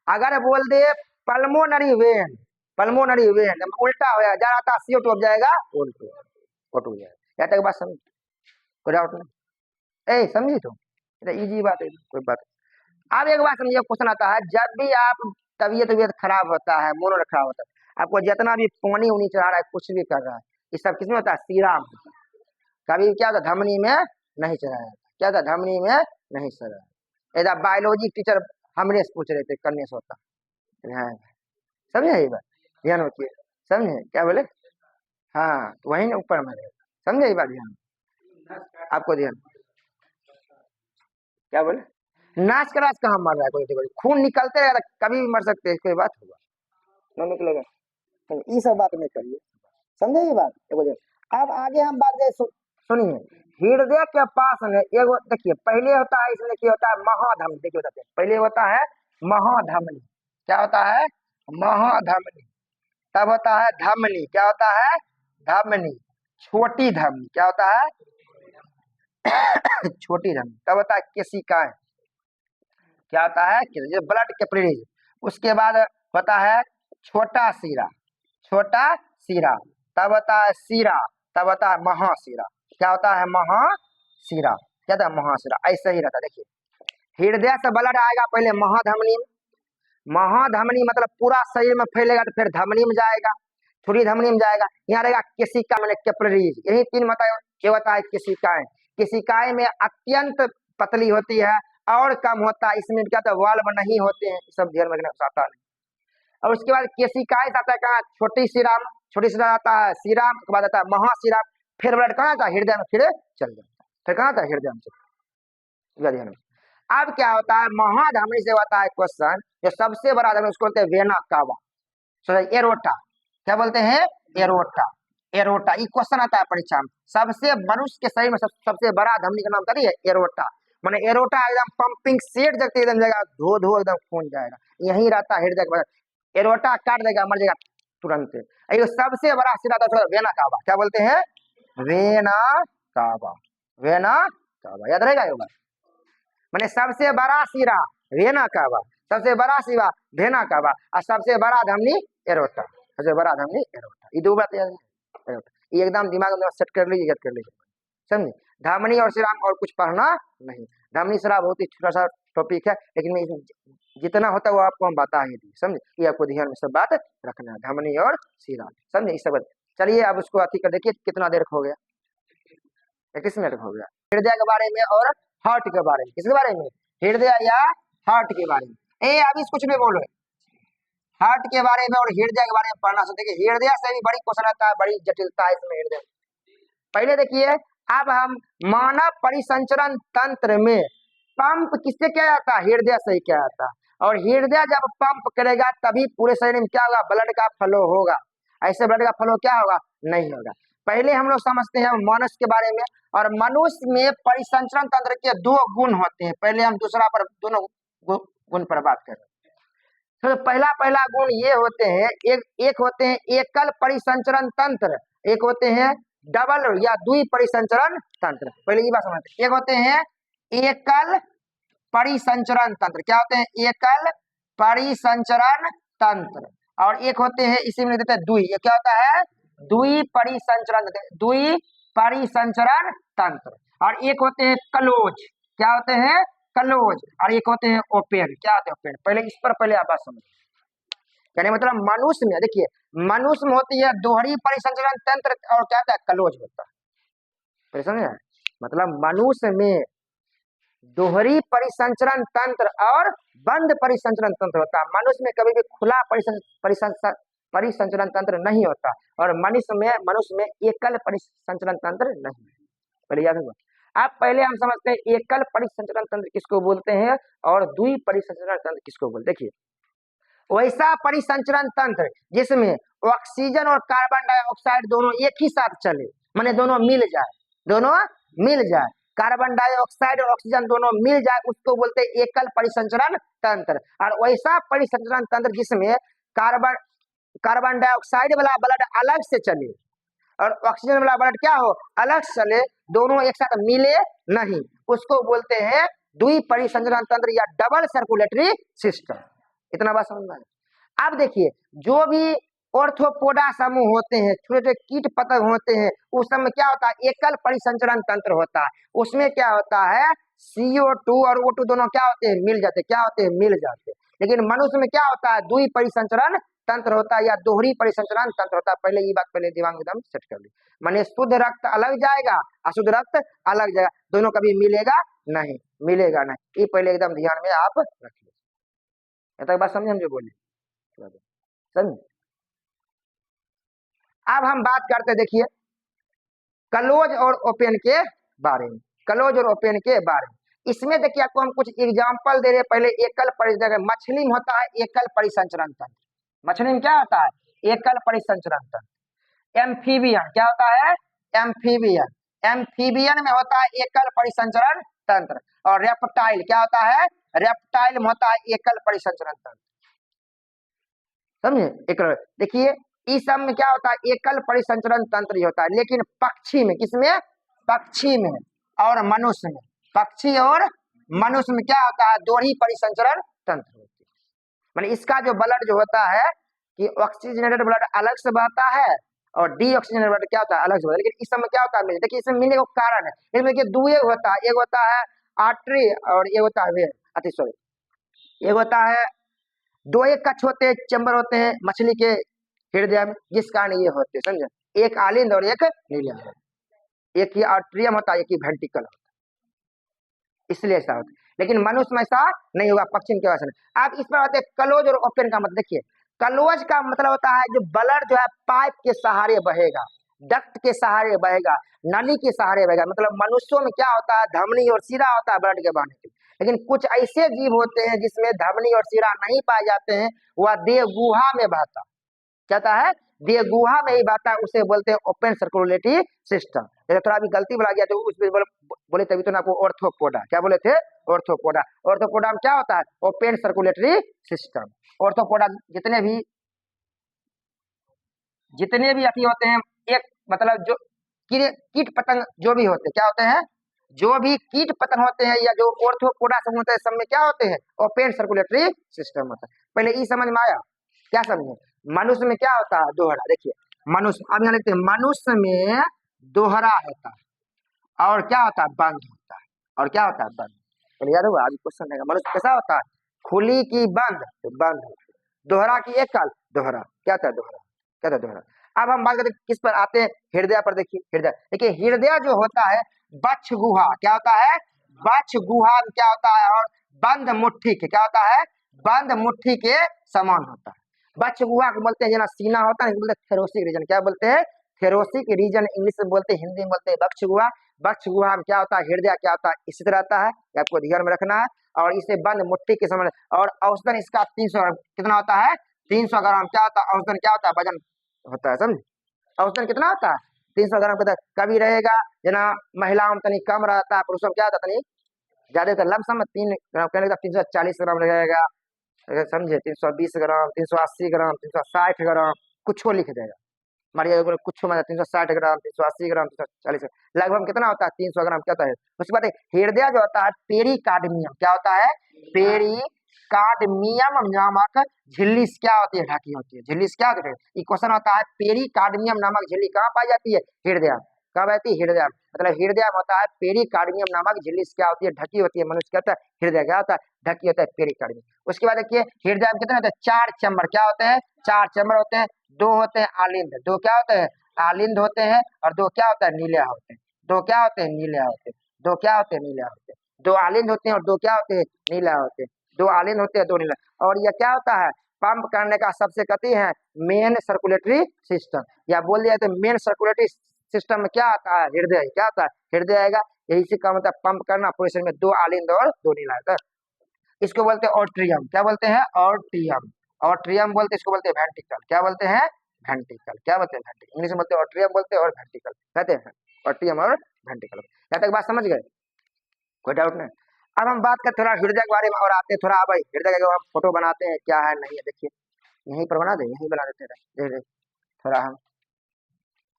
अगर बोल दे पल्मोनरी वेन, पल्मोनरी वेन उल्टा हो जा रहा था CO2, अब जाएगा O2, O2 जाएगा। यहाँ तक बात समझ, कोई डाउट नहीं, ए समझी तो इजी बात है, कोई बात। अब एक बात समझिए, क्वेश्चन आता है, जब भी आप तबीयत खराब होता है, मूड खराब होता है, आपको जितना भी पानी उनी चढ़ा रहा है, कुछ भी कर रहा है, ये सब किसमें होता है, सीरा में होता है। कभी क्या होता है, धमनी में नहीं चढ़ाया जाता, क्या होता है, धमनी में नहीं चढ़ाया। इधर बायोलॉजी टीचर हमने से पूछ रहे थे, करने से होता है, समझे ये बात, ध्यान रखिए, समझे क्या बोले, हाँ तो वही ना ऊपर में समझे ये बात, ध्यान आपको, ध्यान, क्या बोले, नाच का राज कहाँ मर रहा है, कोई खून निकलते रहेगा, कभी भी मर सकते हैं, कोई बात होगा नहीं निकलेगा, ये सब बात नहीं करिए, समझे ये बात। अब आगे हम बात सुनिए, हृदय के पास में एगो देखिए, पहले होता है इसमें क्या होता है, महाधमनी, देखिए बताते हैं, पहले होता है महाधमनी, क्या होता है, महाधमनी, तब होता है धमनी, क्या होता है, धमनी, छोटी धमनी, क्या होता है छोटी धमनी, तब होता है केशिकाएं, क्या होता है, ब्लड कैपिलरीज। उसके बाद होता है छोटा सीरा, छोटा सीरा, तब होता है सीरा, तब होता है महासीरा, क्या होता है, महासीरा, क्या था, महासीरा, ऐसे ही रहता है। देखिए हृदय से ब्लड आएगा पहले महाधमनी में, महाधमनी मतलब पूरा शरीर में फैलेगा तो फिर धमनी में जाएगा, छोटी धमनी में जाएगा। यहाँ रहेगा केशिका मैंने कैपिलरीज, यही तीन बताए क्या होता है केशिकाएं। केशिकाएं में अत्यंत पतली होती है और कम होता है, इसमें क्या होता है वाल्व नहीं होते हैं, सब ध्यान में रखना आता नहीं। और उसके बाद केशिकाएं आता है कहाँ, छोटी शिरा, छोटी शिरा आता है शिरा के बाद आता है महाशिरा, फिर ब्लड कहाँ आता है हृदय में, फिर चल जाता है, फिर कहाँ आता है हृदय में। ध्यान में अब क्या होता है महाधमनी से होता है क्वेश्चन, जो सबसे बड़ा धमनी उसको बोलते हैं वेना कावा, एरोटा, क्या बोलते हैं एरोटा, एरोटा। ये क्वेश्चन आता है परीक्षा में, सबसे मनुष्य के शरीर में सबसे बड़ा धमनी का नाम करिए एरोटा, माने एरोटा एकदम पंपिंग सेट जगते एकदम जगह धो धो एकदम खून जाएगा, यही रहता है हृदय के, एरोटा काट देगा मर जाएगा तुरंत। ये सबसे बड़ा सिरा था वेना कावा, क्या बोलते हैं वेना कावा, वेना कावा, याद रहेगा ये बात। माने सबसे बड़ा सिरा वेना कावा, सबसे बड़ा सिरा वेना कावा, और सबसे बड़ा धमनी एरोटा, सबसे बड़ा धमनी एरोटा। ये दो बात एरोटा, ये एकदम दिमाग में सेट कर लीजिए, याद कर लीजिए, समझे। धमनी और सिरा और कुछ पढ़ना नहीं, धमनी सिरा बहुत ही छोटा सा टॉपिक है, लेकिन जितना होता है वो आपको हम बता ही दी, समझे। ये आपको ध्यान में सब बात रखना है, धमनी और सिरा, समझे इस सब। चलिए अब उसको अति कर देखिए कितना देर हो गया, 21 मिनट हो गया। हृदय के बारे में और हार्ट के बारे में, किसके बारे में, हृदय या हार्ट के बारे में। अभी कुछ नहीं बोलो, हार्ट के बारे में और हृदय के बारे में पढ़ना। देखिए हृदय से भी बड़ी क्वेश्चन आता है, बड़ी जटिलता है इसमें हृदय। पहले देखिए अब हम मानव परिसंचरण तंत्र में पंप किससे क्या आता है, हृदय से ही क्या आता है, और हृदय जब पंप करेगा तभी पूरे शरीर में क्या होगा, ब्लड का फ्लो होगा, ऐसे ब्लड का फ्लो क्या होगा, नहीं होगा। पहले हम लोग समझते हैं मनुष्य के बारे में, और मनुष्य में परिसंचरण तंत्र के दो गुण होते हैं। पहले हम दूसरा पर दोनों गुण पर बात करें। तो पहला गुण ये होते हैं, एक होते हैं एकल परिसंचरण तंत्र, एक होते हैं डबल या द्वि परिसंचरण तंत्र। पहले ये बात समझते, एक होते हैं एकल परिसंचरण तंत्र, क्या होते हैं एकल परिसंचरण तंत्र, और एक होते हैं इसी में देते हैं द्वि, ये क्या होता है द्वि परिसंचरण, द्वि परिसंचरण तंत्र। और एक होते हैं क्लोज, क्या होते हैं क्लोज, और एक होते हैं ओपन, क्या होते हैं ओपन। पहले इस पर पहले आप बात समझिए, यानी मतलब मनुष्य में देखिए, मनुष्य में होती है दोहरी परिसंचरण तंत्र और क्या होता है क्लोज होता है, समझे। मतलब मनुष्य में दोहरी परिसंचरण तंत्र और बंद परिसंचरण तंत्र होता है। मनुष्य में कभी भी खुला परिसंचरण तंत्र नहीं होता, और मनुष्य में एकल परिसंचरण तंत्र नहीं है, पहले याद होगा। अब पहले हम समझते हैं एकल परिसंचरण तंत्र किसको बोलते हैं और द्वि परिसंचरण तंत्र किसको बोलते हैं। देखिए वैसा परिसंचरण तंत्र जिसमें ऑक्सीजन और कार्बन डाइऑक्साइड दोनों एक ही साथ चले, माने दोनों मिल जाए, दोनों मिल जाए, कार्बन डाइऑक्साइड और ऑक्सीजन दोनों मिल जाए, उसको बोलते हैं एकल परिसंचरण तंत्र। और वैसा परिसंचरण तंत्र जिसमें कार्बन डाइऑक्साइड वाला ब्लड अलग से चले और ऑक्सीजन वाला ब्लड क्या हो अलग से चले, दोनों एक साथ मिले नहीं, उसको बोलते हैं द्वि परिसंचरण तंत्र या डबल सर्कुलेटरी सिस्टम। इतना बात समझ में आया। अब देखिए जो भी ऑर्थोपोडा समूह होते हैं, छोटे छोटे कीट पतंग होते हैं, उस समय क्या होता है एकल परिसंचरण तंत्र होता है। उसमें क्या होता है CO2 और O2 दोनों क्या होते हैं मिल जाते, क्या होते हैं मिल जाते। लेकिन मनुष्य में क्या होता है द्वि परिसंचरण तंत्र होता है या दोहरी परिसंचरण तंत्र होता है। पहले ये बात पहले दिमाग में एकदम सेट कर ली, माने शुद्ध रक्त अलग जाएगा, अशुद्ध रक्त अलग जाएगा, दोनों कभी मिलेगा नहीं, मिलेगा नहीं, ये पहले एकदम ध्यान में आप रखिए। तक बात समझे हम जो बोले, समझ। अब हम बात करते देखिए क्लोज और ओपन के बारे में, क्लोज और ओपन के बारे में। इसमें देखिए आपको हम कुछ एग्जांपल दे रहे हैं। पहले एकल परिसंचरण, मछली में होता है एकल परिसंचरण तंत्र, मछली में क्या होता है एकल परिसंचरण तंत्र। एम्फीबियन क्या होता है एम्फीबियन, एम्फीबियन में होता है एकल परिसंचरण तंत्र। और रेप्टाइल क्या होता है रेप्टाइल में होता है एकल परिसंचरण तंत्र, समझे। एक देखिए इस सब में क्या होता है एकल परिसंचरण तंत्र ही होता है। लेकिन पक्षी में, किसमें पक्षी में और मनुष्य में, पक्षी और मनुष्य में क्या होता है दोहरी परिसंचरण तंत्र होती है। माने इसका जो ब्लड जो होता है कि ऑक्सीजनेटेड ब्लड अलग से बहता है और डीऑक्सीजनेटेड ब्लड क्या होता है अलग से बहता है। लेकिन इस समय क्या होता है देखिए इसमें मिलने का कारण है, इसमें देखिए दो एक होता है, एक होता है आर्टरी और एक होता है वेन, एक होता है दो एक कक्ष होते हैं, चैम्बर होते हैं मछली के हृदय में, जिस कारण ये होते हैं, समझे। एक आलिंद और एक नीलम, एक ही आर्ट्रियम होता है, एक ही वेंट्रिकल होता है, इसलिए ऐसा होता है। लेकिन मनुष्य में ऐसा नहीं होगा, पक्षी के वजह से। अब इस पर आते हैं क्लोज और ओपन का मतलब। देखिए क्लोज का मतलब होता है जो ब्लड जो है पाइप के सहारे बहेगा, डक्ट के सहारे बहेगा, नली के सहारे बहेगा। मतलब मनुष्यों में क्या होता है, धमनी और सिरा होता है ब्लड के बहने के। लेकिन कुछ ऐसे जीव होते हैं जिसमें धमनी और सिरा नहीं पाए जाते हैं, वह देह गुहा में बहता, कहता है देह गुहा में ही बहता है, उसे बोलते हैं ओपन सर्कुलेटरी सिस्टम। थोड़ा अभी गलती बोला गया तो उसमें बोले तभी तो ना आपको ऑर्थोपोडा, क्या बोले थे, ऑर्थोपोडा। ऑर्थोपोडा में क्या होता है, ओपन सर्कुलेटरी सिस्टम। ऑर्थोपोडा जितने भी अति होते हैं, एक मतलब जो कीट पतंग जो भी होते हैं, क्या होते हैं, जो भी कीट पतंग होते हैं या जो ऑर्थोपोडा सब होते हैं, सब में क्या होते हैं, ओपन सर्कुलेटरी सिस्टम होता है। पहले ई समझ में आया, क्या समझे। मनुष्य में क्या होता है, दोहरा। देखिए मनुष्य, अब यहाँ लिखते हैं मनुष्य में दोहरा होता है और क्या होता है, बंद होता है, और क्या होता है, बंद। पहले याद होगा, अभी क्वेश्चन रहेगा। मनुष्य कैसा होता है, खुली की बंद, तो बंद होता है। दोहरा की एकल, दोहरा, क्या था दोहरा, क्या था दोहरा। अब हम बात करते हैं किस पर आते हैं, हृदय पर। देखिए हृदय, देखिए हृदय जो होता है बच्छ गुहा, क्या होता है, बच्छ गुहा क्या होता है, और बंद मुट्ठी के, क्या होता है, बंद मुट्ठी के समान होता है। बच्छ गुहा को बोलते हैं जना सीना होता है, बोलते हैं थेरोसिक रीजन, क्या बोलते हैं, थेरोसिक रीजन इंग्लिश में बोलते हैं, हिंदी में बोलते हैं बक्ष गुहा। बक्ष गुहा में क्या होता है, हृदय क्या होता है, इसी तरह रहता है, आपको ध्यान में रखना है। और इसे बंद मुट्ठी के समान, और औसतन इसका 300 कितना होता है, 300 ग्राम क्या होता है, औसतन क्या होता है, वजन होता है, समझ। औसतन कितना होता है, 300 ग्राम का। कभी रहेगा जना महिलाओं में तनी कम रहता है, पुरुषों में क्या होता है तनी ज्यादा होता है। लमसम 3 ग्राम कहने का 340 ग्राम रहेगा, समझे, 320 ग्राम, 380 ग्राम, 360 ग्राम, कुछ को लिख देगा, मारिए कुछ मतलब 360 ग्राम, 380 ग्राम, 340 लगभग कितना होता है, 300 ग्राम क्या होता है। उसके बाद हृदय जो होता है पेरिकार्डियम, क्या होता है, पेरिकार्डियम नामक झिल्ली क्या होती है, ढकी होती है। झिल्ली क्या होती है, ये क्वेश्चन होता है, पेरिकार्डियम नामक झिल्ली कहाँ पाई जाती है, हृदय। कब आती है, हृदय। मतलब हृदय होता है पेरिकार्डियम नामक झिल्ली क्या होती है, ढकी होती है। मनुष्य कहता है हृदय क्या होता है, ढकी होता है, पेरिकार्डियम। उसके बाद देखिए हृदय में कितने होते हैं, 4 चैम्बर, क्या होते हैं, 4 चैम्बर होते हैं। 2 होते हैं आलिंद, 2 क्या होते हैं, आलिंद होते हैं, और 2 क्या होता है, नीले होते हैं। 2 क्या होते हैं, नीले होते हैं। 2 क्या होते हैं, नीले होते हैं। 2 आलिंद होते हैं और 2 क्या होते हैं, नीला होते हैं। 2 आलिंद होते हैं, 2 नीला। और यह क्या होता है, पंप करने का सबसे कति है मेन सर्कुलेटरी सिस्टम, या बोल दिया तो मेन सर्कुलेटरी सिस्टम में क्या आता है, हृदय, क्या आता है, हृदय आएगा। यही से काम होता है पंप करना, पूरे शरीर में 2 आलिंद और 2 नीला होता है। इसको बोलते हैं ऑट्रियम, क्या बोलते हैं, ऑट्रियम। ऑट्रियम बोलते हैं, इसको बोलते हैं वेंट्रिकल, क्या बोलते हैं, वेंट्रिकल, क्या बोलते हैं, वेंट्रिकल। इंग्लिश में बोलते हैं ऑट्रियम बोलते हैं, और वेंट्रिकल कहते हैं, ऑट्रियम और वेंट्रिकल। यहाँ तक बात समझ गए, कोई डाउट नहीं। अब हम बात करते थोड़ा हृदय के बारे में और आते हैं थोड़ा, भाई हृदय का हम फोटो बनाते हैं, क्या है नहीं है, देखिए यहीं पर बना दे, यहीं बना देते हैं, थोड़ा हम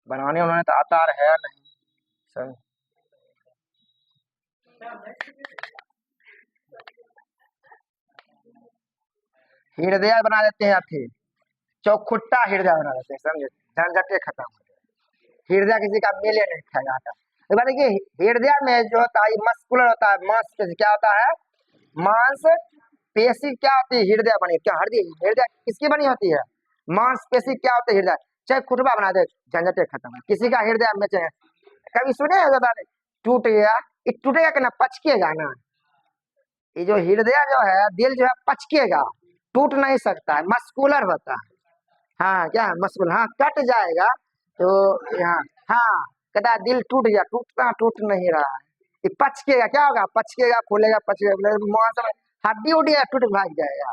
बनाने उन्होंने तो आता है नहीं सर। हृदय बना देते हैं, अथी चौखुट्टा हृदय बना देते हैं, समझे, झंझटे खत्म हो गए। हृदय किसी का मेले नहीं खाएगा आटा। देखिए हृदय में जो होता है मस्कुलर होता है, मांस क्या होता है, मांस पेशी क्या होती है, हृदय बनी, क्या हृदय किसकी बनी होती है, मांस पेशी क्या होती है, हृदय। चाहे खुटबा बना दे, झंझटे खत्म है। किसी का हृदय में कभी सुने टूट गया, ये टूटेगा कि ना, पचकेगा ना। ये जो हृदय जो है, दिल जो है पचकेगा, टूट नहीं सकता है, मस्कुलर होता है। हाँ क्या मस्कुलर, हाँ कट जाएगा तो यहाँ, हाँ कहता है दिल टूट गया, टूट नहीं रहा है, ये पचकेगा, क्या होगा, पचकेगा, फूलेगा, पचकेगा, हड्डी उड्डी टूट भाग जाएगा,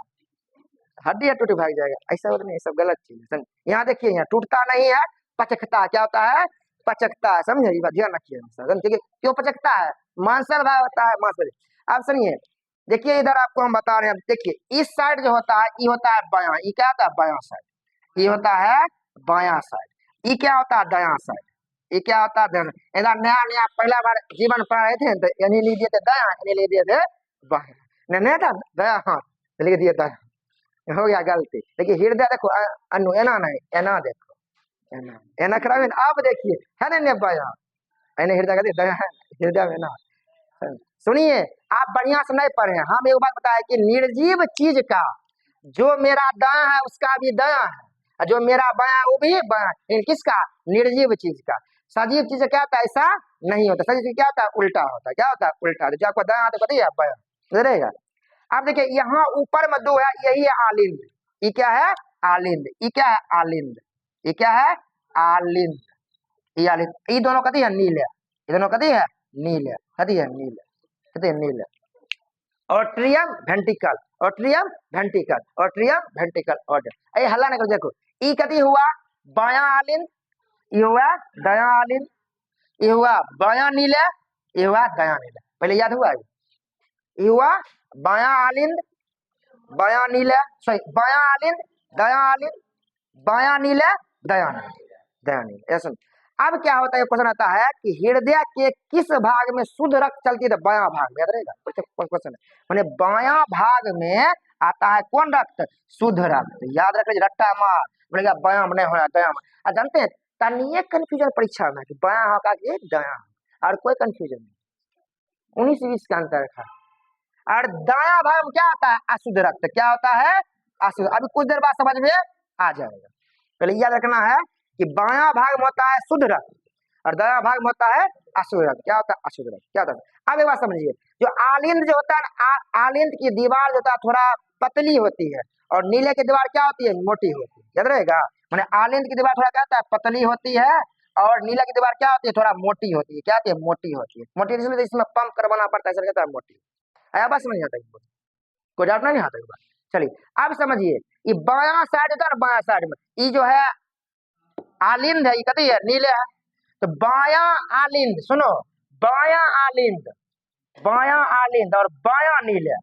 हड्डी टूट भाग जाएगा, ऐसा होता नहीं, सब गलत चीज है। यहाँ देखिए यहाँ टूटता नहीं है, पचकता, क्या होता है, पचकता है, समझे, ध्यान रखिए। क्यों पचकता है, मांसल भाग होता है, मांसल। अब सुनिए, देखिए इधर आपको हम बता रहे हैं, देखिए इस साइड जो होता है ये होता है बायां, ये क्या होता है, बायां साइड, ये होता है बायां साइड, ये क्या होता है, दायां साइड, ये क्या होता है, इधर नया नया पहला बार जीवन पढ़ रहे थे तो यानी लिख दिए थे दायां, यानी लिख दिए थे बायां, नहीं था दया, हाँ लिख दिए दायां, हो गया गलती। देखिए हृदय देखो, अनु एना नहीं, एना देखो, एना एना करावे। अब देखिए है ना बायां, यानी हृदय कहते दया है, हृदय में ना। सुनिए आप बढ़िया से नहीं पढ़े, हम एक बात बताए कि निर्जीव चीज का जो मेरा दायां है उसका भी दायां है, और जो मेरा बायां है वो भी बायां है। किसका? निर्जीव चीज का। सजीव चीज क्या होता है? ऐसा नहीं होता। सजीव चीज क्या होता है? उल्टा होता है। क्या होता है? उल्टा। जो आपको दायां तो बताइए आप बायां रहेगा। अब देखिए यहाँ ऊपर में दो है, यही है आलिंद। ये क्या है? आलिंद। ये क्या है? आलिंद। ये क्या है? आलिंद। ये आलिंद। ये दोनों कथी है? नील है। ये दोनों कथी है? नील है। कथी है? नील है। कथी है? नील है। Atrium ventricle, atrium ventricle, atrium ventricle order. ये हल्ला नहीं करो। देखो ई कथी हुआ? बायां आलिंद। ये हुआ दायां आलिंद। ये हुआ बायां नीला। ये हुआ दायां नीला। पहले याद हुआ? ये हुआ बायां आलिंद, बायां नीला, सॉरी बायां आलिंद, दायां आलिंद, बायां नीला, दायां नीला, दायां नीला। ऐसा अब क्या होता है? क्वेश्चन आता है कि हृदय के किस भाग में शुद्ध रक्त चलती है? बायां भाग में। याद रहेगा क्वेश्चन है। माने बायां भाग में आता है कौन रक्त? शुद्ध रक्त। याद रख लीजिए, रट्टा मार बोलेगा बायां में नहीं होना दायां में। जानते हैं तनिए कंफ्यूजन परीक्षा में कि बायां होगा कि दायां, और कोई कंफ्यूजन नहीं। 19-20 का अंतर रखा। और दायां भाग में क्या आता है? अशुद्ध रक्त। क्या होता है? अशुद्ध। अभी कुछ देर बाद समझ में आ जाएगा। पहले याद रखना है कि बायां भाग में होता है शुद्ध रक्त और दायां भाग में होता है अशुद्ध रक्त। क्या होता है? अशुद्ध रक्त। क्या होता है? अब एक बात समझिए, जो आलिंद जो होता है, आलिंद की दीवार जो होता है थोड़ा पतली होती है, और नीले की दीवार क्या होती है? मोटी होती है। याद रहेगा। मैंने आलिंद की दीवार थोड़ा क्या होता है? पतली होती है, और नीला की दीवार क्या होती है? थोड़ा मोटी होती है। क्या होती है? मोटी होती है। मोटी इसलिए इसमें पंप करवाना पड़ता है, इसलिए कहता है मोटी। आया बात समझ आता है? कोई डाउट नहीं आता है? चलिए अब समझिए, ये बायां साइड होता है ना, बायां साइड में ये जो है आलिंद है, ये कथी है? नीले है। तो बायां आलिंद, सुनो, बायां आलिंद, बायां आलिंद और बायां नीले,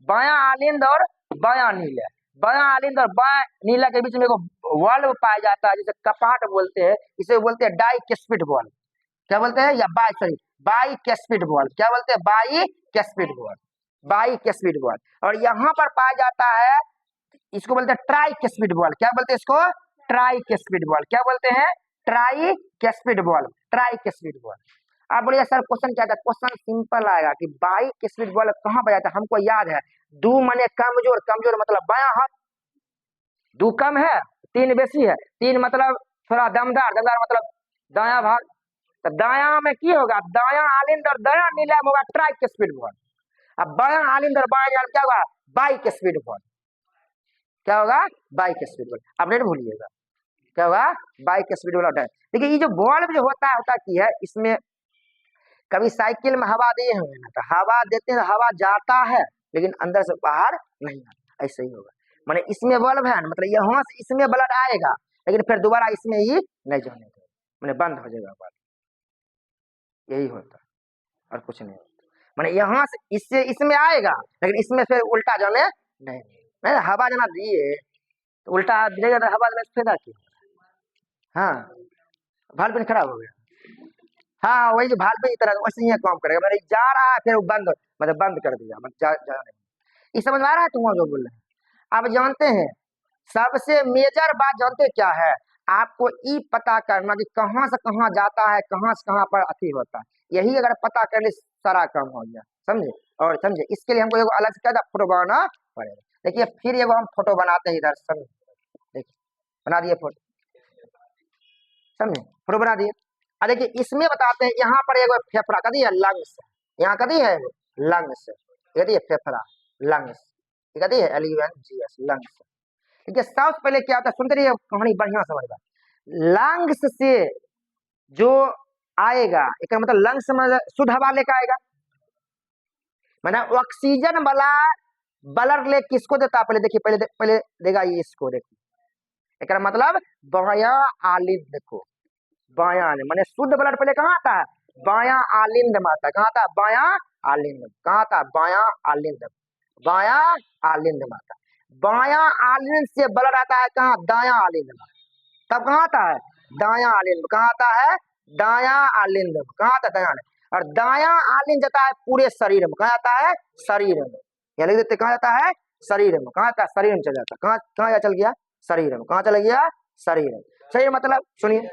बायां आलिंद और बायां नीले, बायां आलिंद और बायां नीला के बीच में एक वाल्व पाया जाता है, जिसे कपाट बोलते हैं। इसे बोलते हैं डाइकस्पिड वाल्व। क्या बोलते हैं? या बाइकस्पिड वाल्व। क्या बोलते हैं? Bicuspid valve, bicuspid valve. और यहाँ पर पाया जाता है, इसको बोलते हैं ट्राइकस्पिड वाल्व। क्या बोलते हैं इसको? Tricuspid valve. क्या बोलते हैं? Tricuspid valve, tricuspid valve. आप बोलिए सर क्वेश्चन क्या था? क्वेश्चन सिंपल आएगा कि बाइकस्पिड वाल्व कहाँ पर जाता है? हमको याद है, दू माने कमजोर, कमजोर मतलब बायां हाथ, दू कम है, तीन बेसी है, तीन मतलब थोड़ा दमदार, दमदार मतलब दायां भाग। तो दायां में की होगा? दायां आलिंद और दायां नीलम होगा ट्राइकस्पिड वाल्व। अब बायां आलिंद और बायां नीलम क्या होगा? Bicuspid valve. क्या होगा? Bicuspid valve. अब नहीं भूलिएगा, क्या होगा? बाइकस्पिड वाल्व है। देखिए ये जो वाल्व जो होता है, होता की है, इसमें कभी साइकिल में हवा दिए हुए ना, तो हवा देते हैं, हवा जाता है लेकिन अंदर से बाहर नहीं आता। ऐसे ही होगा। माने इसमें वाल्व है, मतलब यहाँ से इसमें ब्लड आएगा, लेकिन फिर दोबारा इसमें ही नहीं जाने देगा, माने बंद हो जाएगा वाल्व। यही होता है और कुछ नहीं होता। माने यहाँ से इससे इसमें आएगा, लेकिन इसमें फिर उल्टा जाने नहीं। हवा जाना दिए तो उल्टा देगा, तो हवा देने से फायदा क्यों? हाँ, भाल पिन खराब हो गया। हाँ वही जो भाल पे की तरह वैसे ही काम करेगा। मैंने जा रहा है फिर वो बंद, मतलब बंद कर दिया, मतलब जा नहीं। ये समझ में आ रहा है तुम जो बोल रहे हैं? अब जानते हैं सबसे मेजर बात जानते क्या है? आपको ई पता करना कि कहाँ से कहाँ जाता है, कहाँ से कहाँ पर अति होता है। यही अगर पता कर ले सारा काम हो गया। समझे? और समझे इसके लिए हमको एक अलग से फोटो बनाना पड़ेगा। देखिए फिर एगो हम फोटो बनाते हैं इधर, समझे? देखिए बना दिए फोटो, समझे? फोटो बना दिए। देखिए इसमें बताते हैं, यहाँ पर एक फेफड़ा कदी है, लंग्स। यहाँ कदी है लंग्स, यदि फेफड़ा, लंग्स, कदी है LUNGS, लंग्स। ठीक है, सबसे पहले क्या होता है? सुनते रहिए कहानी, बढ़िया समझना। लंग्स से जो आएगा, एक मतलब लंग्स में शुद्ध हवा लेकर आएगा, मतलब ऑक्सीजन वाला ब्लड ले किसको देता है? पहले देखिए, पहले देगा ये इसको। देखिए एक मतलब बायां आलिंद, देखो बायां आलिंद माने शुद्ध ब्लड पहले कहाँ आता है? बायां आलिंद में आता है। कहाँ आता है? बायां आलिंद। कहाँ आता है? बायां आलिंद, बायां आलिंद में आता है। बायां आलिंद से ब्लड आता है कहाँ? दायां आलिंद में। तब कहाँ आता है? दायां आलिंद में। कहाँ आता है? दायां आलिंद में। कहाँ आता है? दायां आलिंद। और दायां आलिंद जाता है पूरे शरीर में। कहाँ आता है? शरीर में। यहाँ लिख देते, कहाँ जाता है? शरीर में। कहाँ आता है? शरीर में चल जाता है। कहाँ कहाँ चल गया? शरीर में। कहाँ चला गया? शरीर में। शरीर मतलब सुनिए,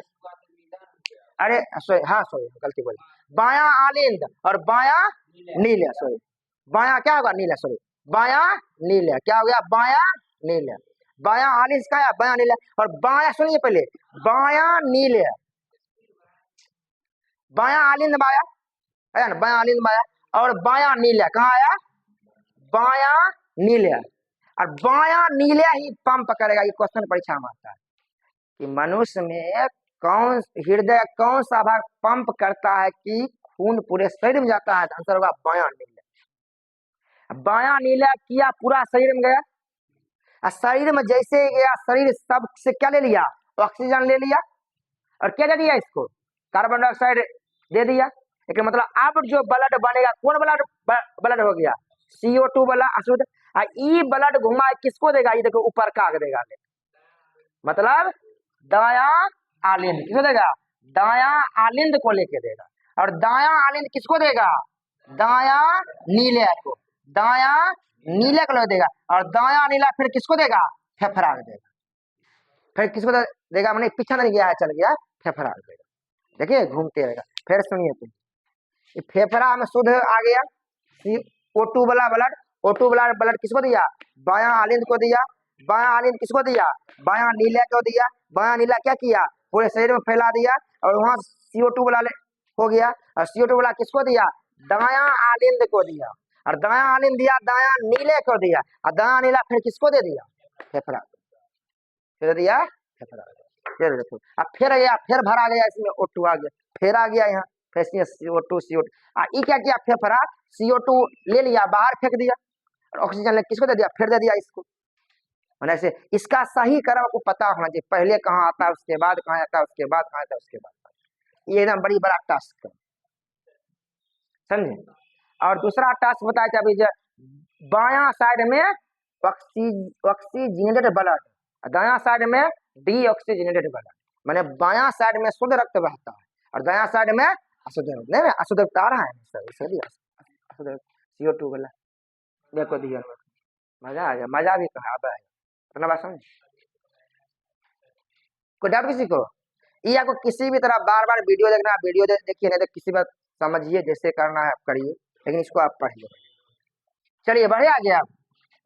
अरे हाँ सॉरी गलती बोली, बायां आलिंद और बायां नीले, सॉरी बायां क्या होगा? नीला, सॉरी बायां नीले। क्या हो गया? बायां नील। बाया आलिंद का है, बाया नील। और बाया सुनिए पहले, बाया नील, बाया आलिंद बाया है ना, बाया आलिंद बाया, और बाया नील कहाँ आया, बाया नील। और बाया नीले ही पंप करेगा। ये क्वेश्चन परीक्षा में आता है कि मनुष्य में कौन हृदय कौन सा भाग पंप करता है कि खून पूरे शरीर में जाता है, आंसर होगा बाया नीला। बाया नीला किया, पूरा शरीर में गया, और शरीर में जैसे ही गया शरीर सबसे क्या ले लिया, ऑक्सीजन ले लिया, और क्या दे दिया इसको, कार्बन डाइऑक्साइड दे दिया। लेकिन मतलब अब जो ब्लड बनेगा, कौन ब्लड ब्लड हो गया, CO2 वाला अशुद्ध। ई ब्लड घुमा किसको देगा, ये देखो ऊपर का देगा, मतलब दाया आलिंद किसको देगा, दाया आलिंद को लेके देगा। और दाया आलिंद किसको देगा, दाया नीले को, दाया नीले को देगा। और दाया नीला फिर किसको देगा, फेफड़ा को देगा। फिर किसको देगा, मैंने पीछा नहीं गया है, चल गया, फेफड़ा को देगा। देखिए घूमते रहेगा। फिर सुनिए तुम, फेफड़ा में शुद्ध आ गया, O2 वाला ब्लड, O2 वाला ब्लड किसको दिया, बाया आलिंद को दिया। बाया आलिंद किसको दिया, बाया नीला को दिया। बाया नीला क्या किया, पूरे शरीर में फैला दिया, और वहां CO2 वाला हो गया। और CO2 वाला किसको दिया, दाया आलिंद को दिया। और दाया आलिंद दिया, दाया नीले को दिया। और दाया नीला फिर किसको दे दिया, फेफड़ा, फिर दिया फेफड़ा। अब फिर गया, फिर भरा गया, इसमें O2 आ गया, फिर आ गया यहाँ, फिर CO2 ये क्या किया, फेफड़ा CO2 ले लिया, बाहर फेंक दिया, और ऑक्सीजन किसको दे दिया, फिर दे दिया इसको। ऐसे इसका सही क्रम को पता होना चाहिए, पहले कहाँ आता है, उसके बाद कहाँ आता है, उसके बाद कहाँ आता है, उसके बाद। ये एकदम बड़ी बड़ा टास्क है, समझे। और दूसरा टास्क बताया था अभी, बाया साइड में ऑक्सीजनेटेड ब्लड, दाया साइड में डीऑक्सीजनेटेड ब्लड, मैंने बाया साइड में शुद्ध रक्त बहता है, और दाया साइड में अशुद्ध नहीं, अशुद्ध रक्त आ रहा है, अशुद्ध CO2 वाला देखो दिया, मजा आ गया, मजा भी कहा आता है, अपना बात समझ। कोई डाउट किसी को, ये आपको किसी भी तरह बार बार वीडियो देखना, वीडियो देखिए, नहीं तो किसी बात समझिए, जैसे करना है करिए, लेकिन इसको आप पढ़िए। चलिए बढ़े आगे, आप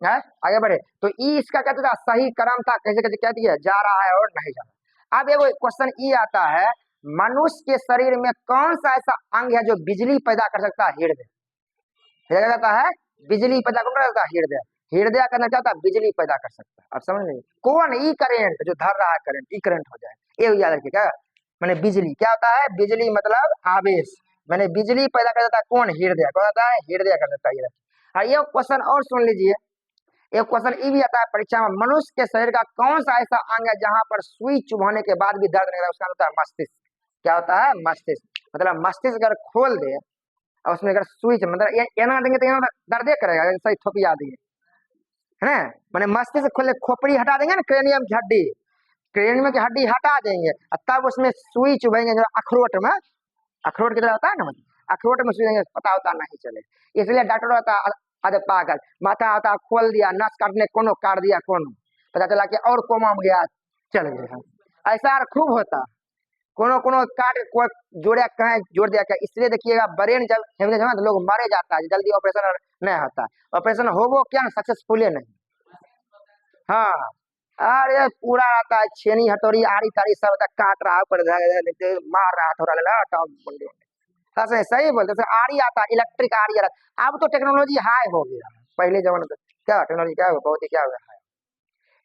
है आगे बढ़े। तो ई इसका क्या था, सही क्रम था, कैसे कैसे क्या दिया जा रहा है और नहीं जा रहा। अब एगो क्वेश्चन ये आता है, मनुष्य के शरीर में कौन सा ऐसा अंग है जो बिजली पैदा कर सकता है, हृदय। क्या कहता है, बिजली पैदा कर सकता है हृदय। हृदय करना चाहता है, बिजली पैदा कर सकता है। आप समझ लीजिए, कौन, ई करंट जो धर रहा है, करंट, ई करंट हो जाए, ये याद रखिए। क्या मैंने बिजली क्या होता है, बिजली मतलब आवेश, मैंने बिजली पैदा कर देता है कौन, हृदय। कौन होता है, हृदय कर देता है। और ये क्वेश्चन और सुन लीजिए, एक क्वेश्चन ये भी आता है परीक्षा में, मनुष्य के शरीर का कौन सा ऐसा अंग है जहां पर सुई चुभाने के बाद भी दर्द नहीं होता, उसका होता है मस्तिष्क। क्या होता है, मस्तिष्क। मतलब मस्तिष्क अगर खोल दे और उसमें अगर सुई मतलब ये ना देंगे तो यहाँ दर्द करेगा, सही थोपिया दिए है ना, मैंने मस्तिष्क खोले, खोपड़ी हटा देंगे ना, क्रेनियम की हड्डी, क्रेनियम की हड्डी हटा देंगे, तब उसमें सुई चुभेंगे, जो अखरोट में, अखरोट की तरह होता है ना, अखरोट में सुई देंगे, पता होता नहीं चले। इसलिए डॉक्टर होता अरे पागल, माथा होता खोल दिया, नस काटने कोनो काट दिया कोनो, पता चला कि और कोमा में गया, चल गया। ऐसा खूब होता, कोनो कोनो काट कोई जोड़े कहे जोड़ दिया क्या। इसलिए देखिएगा ब्रेन जब हेमरेज होगा तो लोग मारे जाता है, जल्दी ऑपरेशन नहीं होता, ऑपरेशन हो वो क्या सक्सेसफुल नहीं। हाँ, अरे पूरा आता है, छेनी हथौड़ी आड़ी ताड़ी सब काट रहा है, मार रहा थोड़ा सही सही बोलते, आड़ी आता है, इलेक्ट्रिक आड़ी आता है। अब तो टेक्नोलॉजी हाई हो गया, पहले जमाने में क्या टेक्नोलॉजी क्या बहुत ही क्या हुआ है।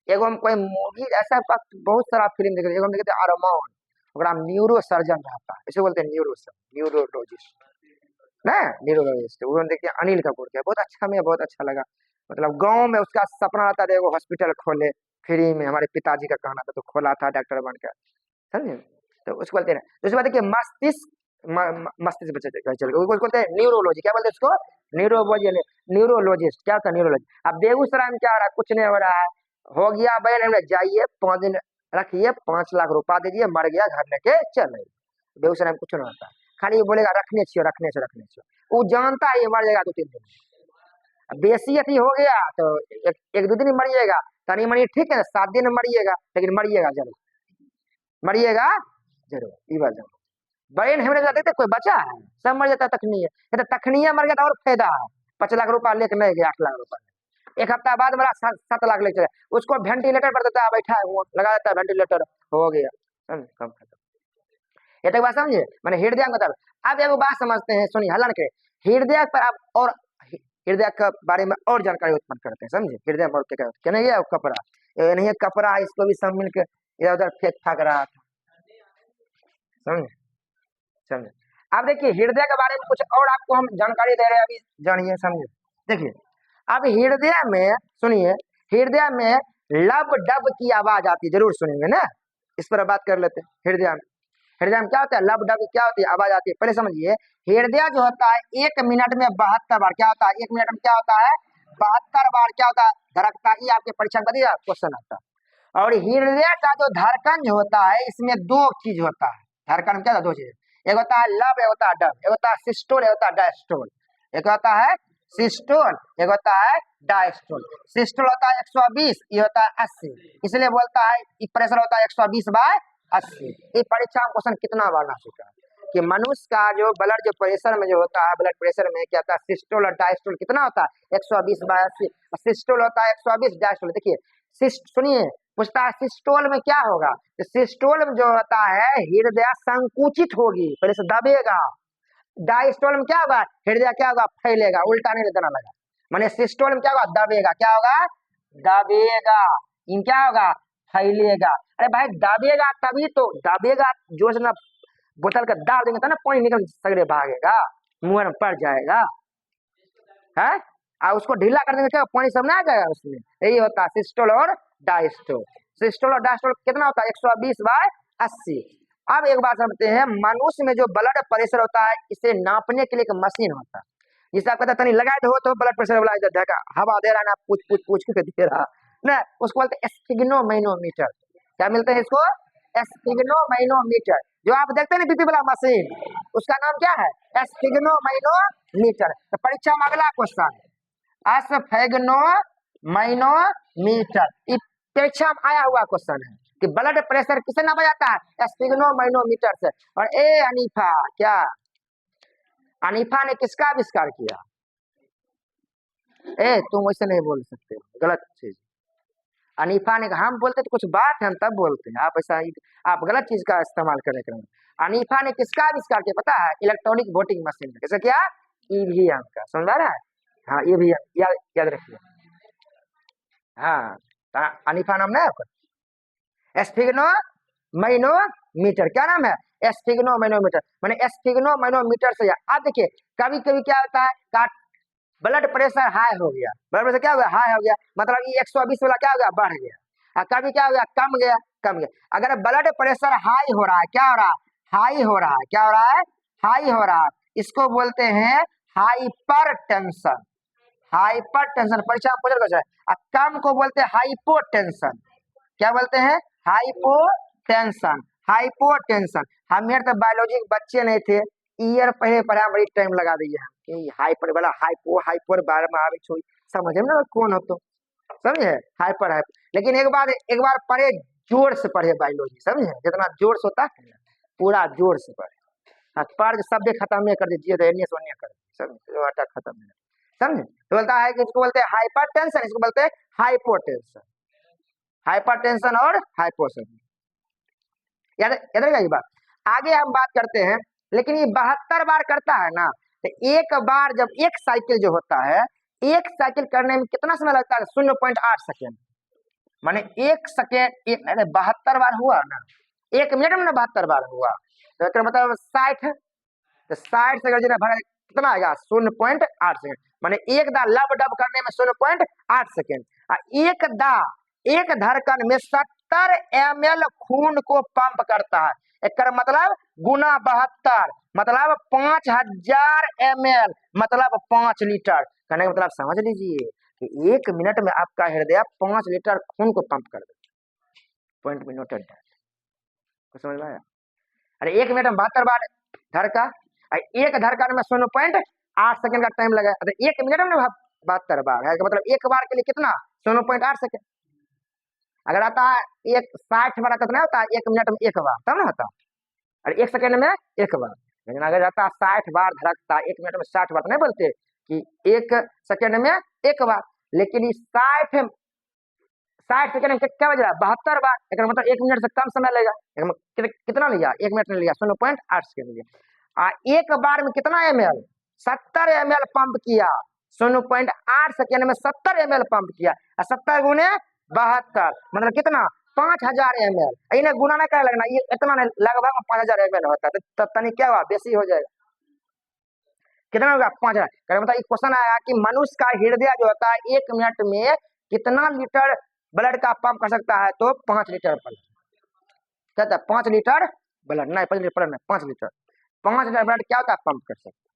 एगो हम कोई मूवी ऐसा बहुत सारा फिल्म देखे, एगो हम देखे अरमान, ओकरा न्यूरो सर्जन रहता है, इसे बोलते हैं न्यूरोलॉजिस्ट ना, न्यूरोलॉजिस्ट। वो देखिए अनिल कपूर के, बहुत अच्छा, में बहुत अच्छा लगा। मतलब गांव में उसका सपना आता था एगो हॉस्पिटल खोले फ्री में, हमारे पिताजी का कहना था, तो खोला था डॉक्टर बनकर, समझे। तो उसको बोलते हैं, उसके बाद देखिए मस्तिष्क, मस्तिष्क बच्चे चल गए, बोलते हैं न्यूरोलॉजी, क्या बोलते हैं उसको, न्यूरोलॉजी, न्यूरोलॉजिस्ट। क्या होता है न्यूरोलॉजी। अब बेगूसराय में क्या हो रहा है, कुछ नहीं हो रहा है, हो गया बैन, जाइए 5 दिन रखिए, 5 लाख रुपा दीजिए, मर गया घर लेके चले। बेगूसराय में कुछ नहीं होता, खाली ये बोलेगा रखने छियो रखने छियो रखने छियो, वो जानता है ये मर जाएगा 2-3 दिन में। बेसी अति हो गया तो 1-2 दिन में मरिएगा, तनी मनी ठीक है, 7 दिन में मरिएगा, लेकिन मरिएगा जरूर, मरिएगा जरूर, ये बात जरूर। ब्रेन हेमरेज देखते कोई बचा है, सब मर जाता है, तखनीय, तो तखनीय मर गया तो और फायदा है, 5 लाख रुपया लेके नहीं गया, 8 लाख रुपया, एक हफ्ता बाद बोला 7 लाख लेके चले, उसको वेंटिलेटर पर देता है, बैठा है वो, लगा देता है वेंटिलेटर, हो गया। कम खत्म। ये तक बात समझे, मैंने हृदय मतलब। अब एगो बात समझते हैं, सुनिए हलन के हृदय पर आप और हृदय के बारे में और जानकारी उत्पन्न करते हैं, समझे। हृदय पर क्या नहीं है कपड़ा, ये नहीं है कपड़ा, इसको भी सब मिलकर इधर उधर फेंक फाक रहा था, समझे समझे। अब देखिए हृदय के बारे में कुछ और आपको हम जानकारी दे रहे हैं, अभी जानिए समझे। देखिए अब हृदय में सुनिए, हृदय में लब डब की आवाज आती है, जरूर सुनेंगे ना, इस पर बात कर लेते हैं। हृदय में क्या होता है, लब डब क्या होती है, आवाज आती है। पहले समझिए हृदय जो होता है 1 मिनट में 72 बार क्या होता है, 1 मिनट में क्या होता है 72 बार क्या होता है धड़कता। ये आपके परीक्षा में क्वेश्चन आता है। और हृदय का जो धड़कन जो होता है, इसमें 2 चीज होता है, धड़कन में क्या होता है 2 चीज, एक होता है लब, एक होता है डब, एक होता है सिस्टोल, एक होता है डायस्टोल। एक होता है सिस्टोल, एक होता है डायस्टोल। सिस्टोल होता है 120, ये होता है 80, इसलिए बोलता है प्रेशर होता है 120/80। ये परीक्षा में क्वेश्चन कितना बार आ चुका है कि मनुष्य का जो ब्लड जो प्रेशर में जो होता है, ब्लड प्रेशर में क्या होता है सिस्टोल और डायस्टोल कितना होता है 120/80। सिस्टोल होता है 120, डायस्टोल देखिए सुनिए पूछता है सिस्टोल में क्या होगा, तो सिस्टोल में जो होता है हृदय संकुचित होगी, पहले से दबेगा। डायस्टोल में क्या होगा, हृदय क्या होगा फैलेगा, उल्टा नहीं देना लगा। माने सिस्टोल में क्या होगा दबेगा, क्या होगा दबेगा, इन क्या होगा फैलेगा। अरे भाई दबेगा तभी तो, दबेगा जोश ना बोतल का डाल देंगे तो ना पानी निकल सगरे भागेगा, मुंह में पड़ जाएगा है। और उसको ढीला कर देंगे क्या पानी सब ना आ जाएगा उसमें। यही होता है सिस्टोल और डायस्टोल। सिस्टोल और डायस्टोल कितना होता है 120/80। अब एक बात समझते हैं, मनुष्य में जो ब्लड प्रेशर होता है इसे नापने के लिए एक मशीन होता है, जिसे आप कहते हैं लगाए हो तो ब्लड प्रेशर वाला इधर हवा दे रहा है ना, पूछ पूछ पूछ के दे रहा ना, उसको बोलते हैं स्फिग्नोमैनोमीटर। क्या मिलते हैं इसको, स्फिग्नोमैनोमीटर। जो आप देखते हैं ना बीपी वाला मशीन, उसका नाम क्या है स्फिग्नोमैनोमीटर। तो परीक्षा में अगला क्वेश्चन स्फिग्नोमैनोमीटर, परीक्षा में आया हुआ क्वेश्चन है कि ब्लड प्रेशर किससे नापा जाता है स्फिग्नोमैनोमीटर से। और ए अनीफा, क्या अनीफा ने किसका आविष्कार किया, तुम वैसे नहीं बोल सकते, गलत चीज। अनीफा ने, हम बोलते तो कुछ बात है हम तब बोलते हैं, आप ऐसा आप गलत चीज का इस्तेमाल करें। अनीफा ने किसका आविष्कार किया पता है, इलेक्ट्रॉनिक वोटिंग मशीन का। कैसे क्या, ईवीएम का, समझ रहा है। हाँ ईवीएम याद रखिए। हाँ अनीफा नाम ना है स्फिग्नोमैनोमीटर, क्या नाम है स्फिग्नोमैनोमीटर, माने स्फिग्नोमैनोमीटर से। आप देखिए कभी कभी क्या होता है ब्लड प्रेशर हाई हो गया, ब्लड प्रेशर क्या हो गया हाई हो गया, मतलब ये 120 वाला क्या हो गया बढ़ गया, और कभी क्या हो गया कम गया कम गया। अगर ब्लड प्रेशर हाई हो रहा है, क्या हो रहा है हाई हो रहा है, क्या हो रहा है हाई हो रहा है, इसको बोलते हैं हाइपरटेंशन। हाइपरटेंशन परीक्षा में पूछा है। और कम को बोलते हैं हाइपोटेंशन। क्या बोलते हैं हाइपोटेंशन, हाइपोटेंशन। हम यार तो बायोलॉजी के बच्चे नहीं थे, ईयर पहले पढ़ा बड़ी टाइम लगा दिया कि हाइपर वाला हाइपो हाइपर बारे में आवे छोड़ी समझे ना कौन हो तो, समझे हाइपर हाइपर। लेकिन एक बार पढ़े जोर से पढ़े बायोलॉजी, समझे जितना जोर से होता है पूरा जोर से पढ़े। हाँ पढ़ के शब्द खत्म नहीं कर दीजिए तो एनिया सोनिया कर दीजिए, समझे आटा खत्म नहीं, समझे। तो बोलता है कि इसको बोलते हैं हाइपरटेंशन, इसको बोलते हैं हाइपोटेंशन। हाइपरटेंशन और हाइपोटेंशन याद रहेगा ये बात। आगे हम बात करते हैं, लेकिन ये 72 बार करता है ना, तो एक बार जब एक साइकिल जो होता है, एक साइकिल करने में कितना समय लगता है 0.8 सेकेंड, माने 1 सेकेंड 72 बार हुआ ना, 1 मिनट में 72 बार हुआ, तो मतलब 60, तो 60 से अगर भरा कितना आएगा 0.8 सेकेंड, माने एक दा लब डब करने में 0.8 सेकेंड। एक धड़कन में 70 ml खून को पंप करता है, एक मतलब गुना 72 मतलब 5000 ml मतलब 5 लीटर। कहने का मतलब समझ लीजिए कि 1 मिनट में आपका हृदय 5 लीटर खून को पंप कर देता। पॉइंट में नोटेड है, समझ में आया। अरे 1 मिनट में 72 बार धड़का, एक धड़कन में 0.8 सेकंड का टाइम लगा, तो 1 मिनट में 72 बार है, मतलब एक बार के लिए कितना 0.8 सेकंड। अगर आता है 60 बार आता तो नहीं होता 1 मिनट में 1 बार, तब ना होता, और 1 सेकंड में 1 बार। लेकिन अगर आता 60 बार धड़कता 1 मिनट में 60 बार, तो नहीं बोलते कि 1 सेकंड में 1 बार। लेकिन इस 60 सेकंड में क्या बज रहा है, 72 बार, मतलब 1 मिनट से कम समय लेगा। कितना लिया, 1 मिनट ने लिया, 0.8 सेकंड लिया। एक बार में कितना ml, 70 ml पंप किया, 0.8 सेकंड में 70 ml पंप किया, 70 गुने 72 मतलब कितना, 5000 ml। इन्हें गुना नहीं कर लगना, ये इतना लगभग 5000 ml होता है, तो तनी क्या हुआ, बेसी हो जाएगा। कितना होगा, 5000। मतलब एक क्वेश्चन आया कि मनुष्य का हृदय जो होता है 1 मिनट में कितना लीटर ब्लड का पंप कर सकता है, तो 5 लीटर ब्लड कहता है, 5 लीटर ब्लड नहीं, 5 लीटर नहीं, 5 लीटर, 5 लीटर ब्लड क्या होता है, पंप कर सकता है।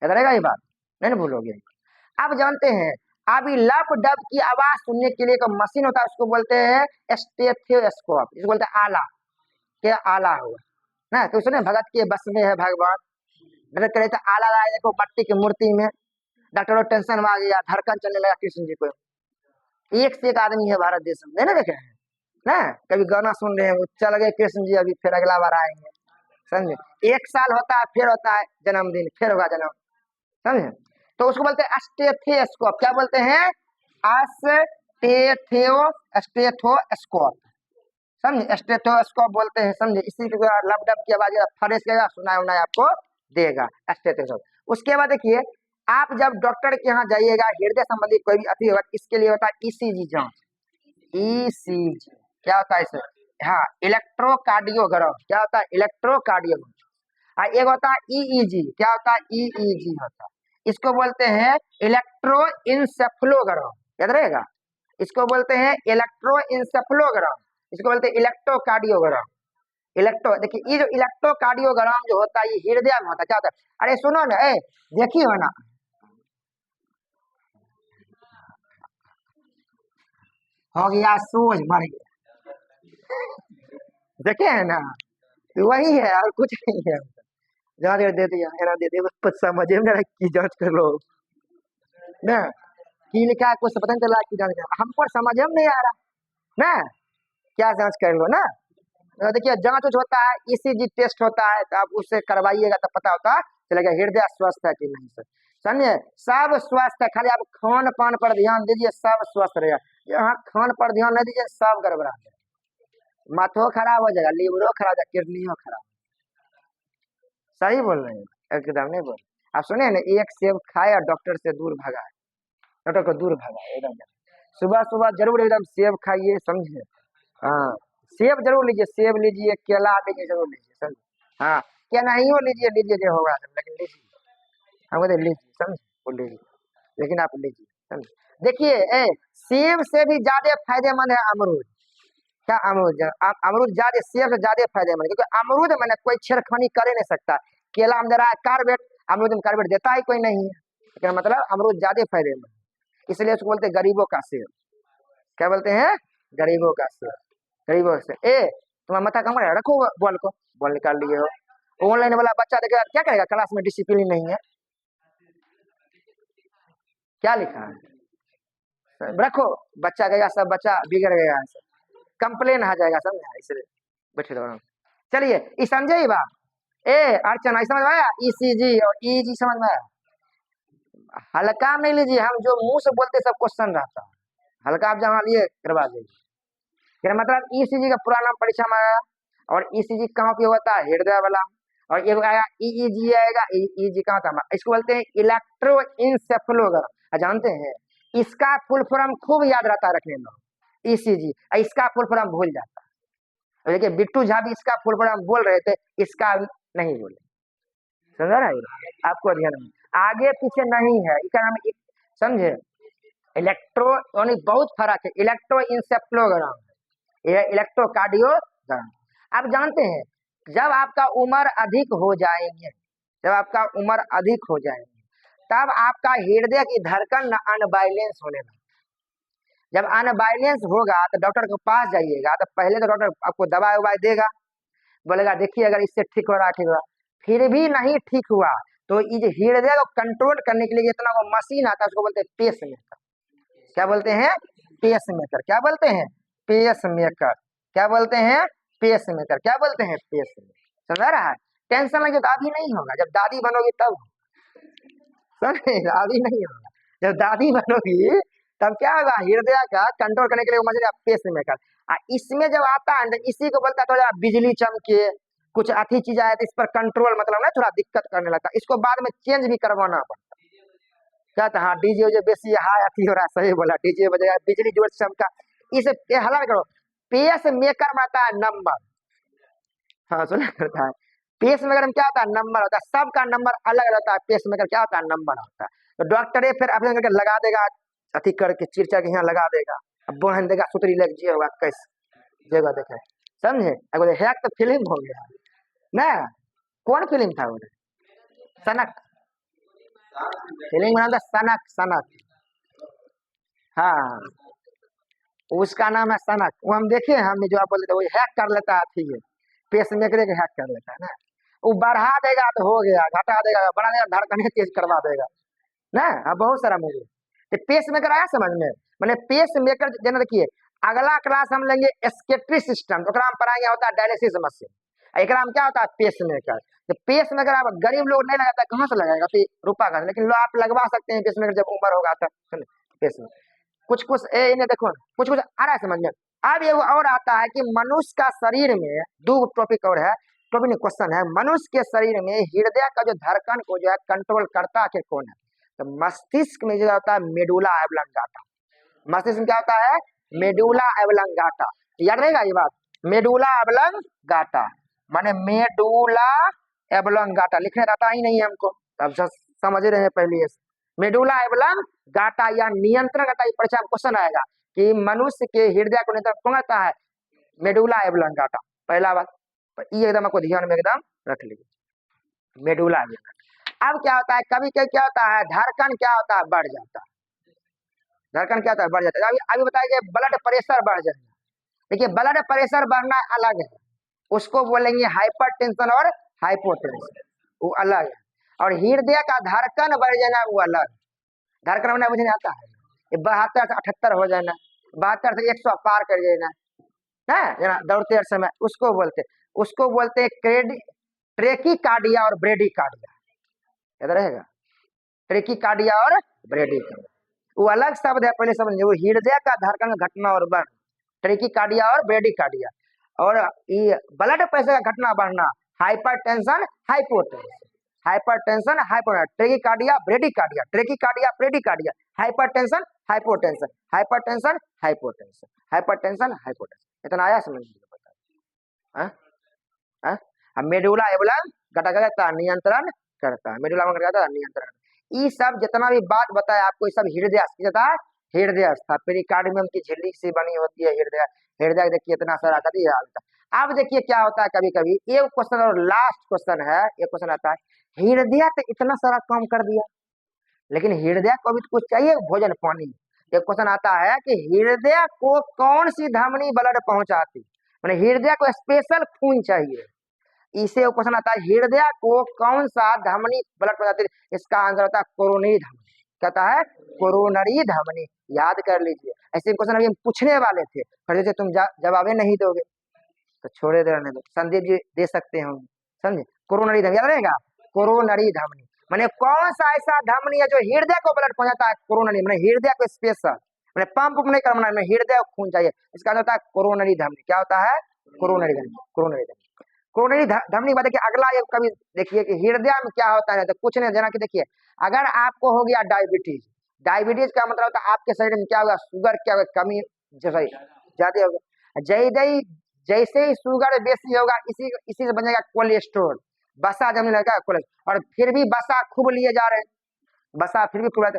याद रहेगा ये बात, नहीं भूलोगे। अब जानते हैं, अभी लप डब की आवाज सुनने के लिए एक मशीन होता है, उसको बोलते हैं स्टेथोस्कोप, इसको बोलते हैं आला, क्या आला हुआ ना, तो सुने भगत के बस में है भगवान, भगत करे तो आला लाया देखो मट्टी की मूर्ति में, डॉक्टरों टेंशन में आ गया, धड़कन चलने लगा कृष्ण जी को। एक से एक आदमी है भारत देश में, नहीं देखे हैं ना, कभी गाना सुन रहे हैं, चल गए कृष्ण जी, अभी फिर अगला बार आएंगे, समझे। 1 साल होता है, फिर होता है जन्मदिन, फिर होगा जन्म, समझे। तो उसको बोलते हैं स्टेथोस्कोप, क्या बोलते हैं, स्टेथोस्कोप, समझे, स्टेथोस्कोप बोलते हैं, समझे। इसी के लब डब की आवाज फ्रेश करेगा, सुनाई उनाई आपको देगा स्टेथोस्कोप। उसके बाद देखिए, आप जब डॉक्टर के यहाँ जाइएगा, हृदय संबंधी कोई भी अति होगा, इसके लिए होता है ईसीजी जांच, ईसीजी क्या होता है इसे, हाँ, इलेक्ट्रोकार्डियोग्राम, क्या होता है, इलेक्ट्रोकार्डियोग्राम। एक होता है ईईजी, क्या होता है, ईईजी होता है, इसको बोलते हैं इलेक्ट्रोइंसेफलोग्राम, याद रहेगा, इसको बोलते हैं इलेक्ट्रोइंसेफलोग्राम, इसको बोलते हैं इलेक्ट्रोकार्डियोग्राम। देखिए, ये जो इलेक्ट्रोकार्डियोग्राम जो होता है, ये हृदय में होता है, क्या होता है, अरे सुनो ना, देखिए हो ना, हो गया सोच बढ़ गया, देखे है ना, तो वही है और कुछ नहीं है। जहाँ देर दे दिया एना दे दिया, बस समझे में ना की जांच कर लो ना, की लिखा है कुछ पता नहीं चला, की जांच कर, हमको समझ में नहीं आ रहा ना, क्या जांच कर लो ना। तो देखिए, जांच होता है, ईसीजी टेस्ट होता है, तो आप उससे करवाइएगा तो पता होता चलेगा हृदय स्वस्थ है कि नहीं सर, समझिए। सब स्वस्थ है, खाली आप खान पान पर ध्यान दीजिए, सब स्वस्थ रहेगा। यहाँ खान पर ध्यान नहीं दीजिए, सब गड़बड़ा जाएगा, माथो खराब हो जाएगा, लीवरो खराब हो जाएगा, किडनियों खराब। सही बोल रहे हैं, एकदम नहीं बोल। आप सुने ना, एक सेब खाए और डॉक्टर से दूर भगा, डॉक्टर को दूर भगा एकदम। सुबह सुबह जरूर एकदम सेब खाइए, समझे, हाँ, सेब जरूर लीजिए, सेब लीजिए, केला लीजिए, जरूर लीजिए, समझे, हाँ, क्या नहीं हो लीजिए, लीजिए जो होगा, लेकिन लीजिए, हम कहते लीजिए, समझे, वो लीजिए, लेकिन आप लीजिए, समझे। देखिए, सेब से भी ज्यादा फायदेमंद है अमरूद, क्या अमरूद, अमरूद ज्यादा, सेब से ज्यादा फायदेमंद है, क्योंकि अमरूद में कोई छेड़खानी कर ही नहीं सकता। केला में दे रहा है कार्बेट, अमरूद में कार्बेट देता ही कोई नहीं है, क्या मतलब अमरूद ज्यादा फायदेमंद, इसलिए उसको बोलते हैं गरीबों का सेब, क्या बोलते हैं, गरीबों का सेब, गरीबों से। तुम्हारा माथा कम है, रखो बॉल को, बॉल निकाल लिए हो। ऑनलाइन वाला बच्चा देखेगा क्या करेगा, क्लास में डिसिप्लिन नहीं है, क्या लिखा है, रखो, बच्चा गया, सब बच्चा बिगड़ गया है, कंप्लेन आ जाएगा, समझा, इसलिए बैठे रहो। चलिए, ये समझे ही बात, अर्चना समझ में आया, ईसीजी और ईजी समझ में आया। हल्का नहीं लीजिए, हम जो मुंह से बोलते सब क्वेश्चन रहता है, हल्का आप जहाँ लिए करवा दीजिए। फिर मतलब ईसीजी का पूरा नाम परीक्षा में आया, और ईसीजी कहाँ पे होता है, हृदय वाला, और एक आएगा ईईजी आएगा, ईईजी कहाँ था, इसको बोलते हैं इलेक्ट्रोइंसेफलोग्राम, जानते हैं, इसका फुल फॉर्म खूब याद रहता है रखने में, ईसीजी, इसका फुल फॉर्म भूल जाता है। देखिए, बिट्टू झा भी इसका फुल फॉर्म बोल रहे थे, इसका नहीं बोले, समझ रहा है, आपको ध्यान में आगे पीछे नहीं है, इसका नाम समझे, इलेक्ट्रो, यानी बहुत फर्क है, इलेक्ट्रोइंसेफलोग्राम, ये इलेक्ट्रोकार्डियोग्राम। आप जानते हैं, जब आपका उम्र अधिक हो जाएंगे, जब आपका उम्र अधिक हो जाएंगे, तब आपका हृदय की धड़कन अनबैलेंस होने लगेगा। जब अनबैलेंस होगा तो डॉक्टर के पास जाइएगा, तो पहले तो डॉक्टर आपको दवाई उवाई देगा, बोलेगा देखिए अगर इससे ठीक हो रहा, ठीक हुआ, फिर भी नहीं ठीक हुआ, तो ये हृदय को कंट्रोल करने के लिए इतना वो मशीन आता है, उसको बोलते हैं पेस मेकर, क्या बोलते हैं, पेस मेकर, क्या बोलते हैं, पेस मेकर, क्या बोलते हैं, पेस मेकर, क्या बोलते हैं, पेस मेकर, समझ रहा है। टेंशन लगे तो अभी नहीं होगा, जब दादी बनोगी तब, समझे, अभी नहीं होगा, जब दादी बनोगी तब क्या होगा, हृदय का कंट्रोल करने के लिए वो मशीन पेस मेकर। इसमें जब आता है तो इसी को बोलता है थोड़ा बिजली चमके, कुछ अच्छी चीज आए तो इस पर कंट्रोल मतलब ना थोड़ा दिक्कत करने लगता है, इसको बाद में चेंज भी करवाना पड़ता है। क्या था, हाँ डीजे वजे बेसी हाई अथी हो रहा है, सही बोला, डीजे बजेगा, बिजली जोर से चमका, इसे हला करो। पेस मेकर में आता है नंबर, हाँ सुना करता है। पेस मेकर में क्या होता है, नंबर होता है, सबका नंबर अलग अलग होता है, पेस मेकर क्या होता है, नंबर होता है। तो डॉक्टर फिर ऑपरेशन करके लगा देगा, अथी करके चिरचा के यहाँ लगा देगा, अब बहन देगा, सुतरी लग जी होगा कैसे जगह देखे, समझे। अगर हैक तो फिल्म हो गया ना, कौन फिल्म था वो, सनक, फिल्म बना था सनक, सनक, हाँ उसका नाम है सनक, वो हम देखे हैं, हमने जो आप बोले थे वो हैक कर लेता है, ठीक है पेस मेकर के हैक कर लेता है ना, वो बढ़ा देगा तो हो गया, घटा देगा बढ़ा देगा, धड़कने तेज करवा देगा ना। हाँ बहुत सारा मूवी, तो पेस मेकर आया समझ में, मैंने पेस मेकर देना। देखिए अगला क्लास हम लेंगे एस्केटरी सिस्टम, तो हम पढ़ाएंगे होता है डायलिसिस मशीन, एक में क्या होता है पेस मेकर। तो पेस मेकर आप गरीब लोग नहीं लगाता, कहाँ से लगाएगा फिर रुपा का, लेकिन लो आप लगवा सकते हैं पेस मेकर जब उम्र होगा तब पेस में। कुछ कुछ इन्हें देखो, कुछ कुछ आ रहा है समझ में। अब ये और आता है कि मनुष्य का शरीर में, दो टॉपिक और है, टॉपिक नहीं क्वेश्चन है, मनुष्य के शरीर में हृदय का जो धड़कन को जो है कंट्रोल करता आखिर कौन है, तो मस्तिष्क में जो होता है मेडुला एब्लंगाटा, मस्तिष्क में क्या होता है, मेडुला एब्लंगाटा, याद रहेगा ये बात, मेडुला एब्लंगाटा माने मेडुला एब्लंगाटा, लिखने रहता ही नहीं है हमको, तब समझ रहे हैं पहले मेडुला एब्लंगाटा या नियंत्रण करता है, परीक्षा में क्वेश्चन आएगा कि मनुष्य के हृदय को नियंत्रण कौन करता है, मेडुला एब्लंगाटा, पहला बात, ये एकदम आपको ध्यान में एकदम रख लीजिए मेडुला एब्लंगाटा। अब क्या होता है, कभी कभी क्या होता है, धड़कन क्या होता है, बढ़ जाता है, धड़कन क्या होता है, बढ़ जाता है। अभी बताइए ब्लड प्रेशर बढ़ जाएगा, देखिए ब्लड प्रेशर बढ़ना अलग है, उसको बोलेंगे हाइपरटेंशन और हाइपोटेंशन, वो अलग है, और हृदय का धड़कन बढ़ जाना वो अलग, धड़कन बढ़ना मुझे नहीं आता है, 72 से 78 हो जाना, 72 से 100 पार कर जाना है दौड़ते समय, उसको बोलते ट्रेकी कार्डिया और ब्रेडी कार्डिया, याद रहेगा, ट्रेकी कार्डिया और ब्रेडी कार्डिया वो अलग शब्द है, पहले समझिए, वो हृदय का धड़कन घटना और बढ़, ट्रेकी कार्डिया और ब्रेडी कार्डिया, और ये ब्लड प्रेशर का घटना बढ़ना hypertension hypotension, hypertension hypotension, tachycardia bradycardia, tachycardia bradycardia, hypertension hypotension, hypertension hypotension, hypertension hypotension, इतना आया समझ लीजिए, बता मेडुला एब्लंगाटा करता है नियंत्रण करता है, मेडुला एब्लंगाटा नियंत्रण, ये सब जितना भी बात बताया आपको, ये सब हृदय हृदय था, पेरिकार्डियम की झिल्ली से बनी होती है हृदय, हृदय देखिए इतना सारा कभी हालता। अब देखिए क्या होता है, कभी कभी एक क्वेश्चन और लास्ट क्वेश्चन है, एक क्वेश्चन आता है, हृदय तो इतना सारा काम कर दिया, लेकिन हृदय को भी कुछ चाहिए, भोजन पानी। एक क्वेश्चन आता है कि हृदय को कौन सी धमनी ब्लड पहुंचाती, मैंने हृदय को स्पेशल खून चाहिए, इसे क्वेश्चन आता है हृदय को कौन सा धमनी ब्लड पहुंचाती है, इसका आंसर होता है कोरोनरी धमनी, कहता है कोरोनरी धमनी, याद कर लीजिए। ऐसे क्वेश्चन अभी हम पूछने वाले थे, पर जैसे तुम जवाबे नहीं दोगे तो छोड़े देने दो, संदीप जी दे सकते हैं, समझे, कोरोनरी धमनी याद रहेगा, कोरोनरी धमनी मैंने कौन सा ऐसा धमनी है जो हृदय को ब्लड पहुंचाता है, कोरोनरी मैंने हृदय को स्पेशल, मैंने पंप नहीं करना, मैंने हृदय को खून चाहिए, इसका होता है कोरोनरी धमनी, क्या होता है, कोरोनरी धमनी, कोरोनरी धमनी, कोरोनरी धमनी बाद देखिए अगला एक कभी देखिए कि हृदय में क्या होता है, तो कुछ नहीं देना कि देखिए अगर आपको हो गया डायबिटीज, डायबिटीज का मतलब होता है आपके शरीर में क्या होगा, शुगर क्या होगा, कमी ज्यादा होगा, जैसे ही शुगर बेसी होगा इसी से बनेगा कोलेस्ट्रॉल, बसा जमने लगेगा कोलेस्ट्रॉल, और फिर भी बसा खूब लिए जा रहे हैं, बसा फिर भी खूब,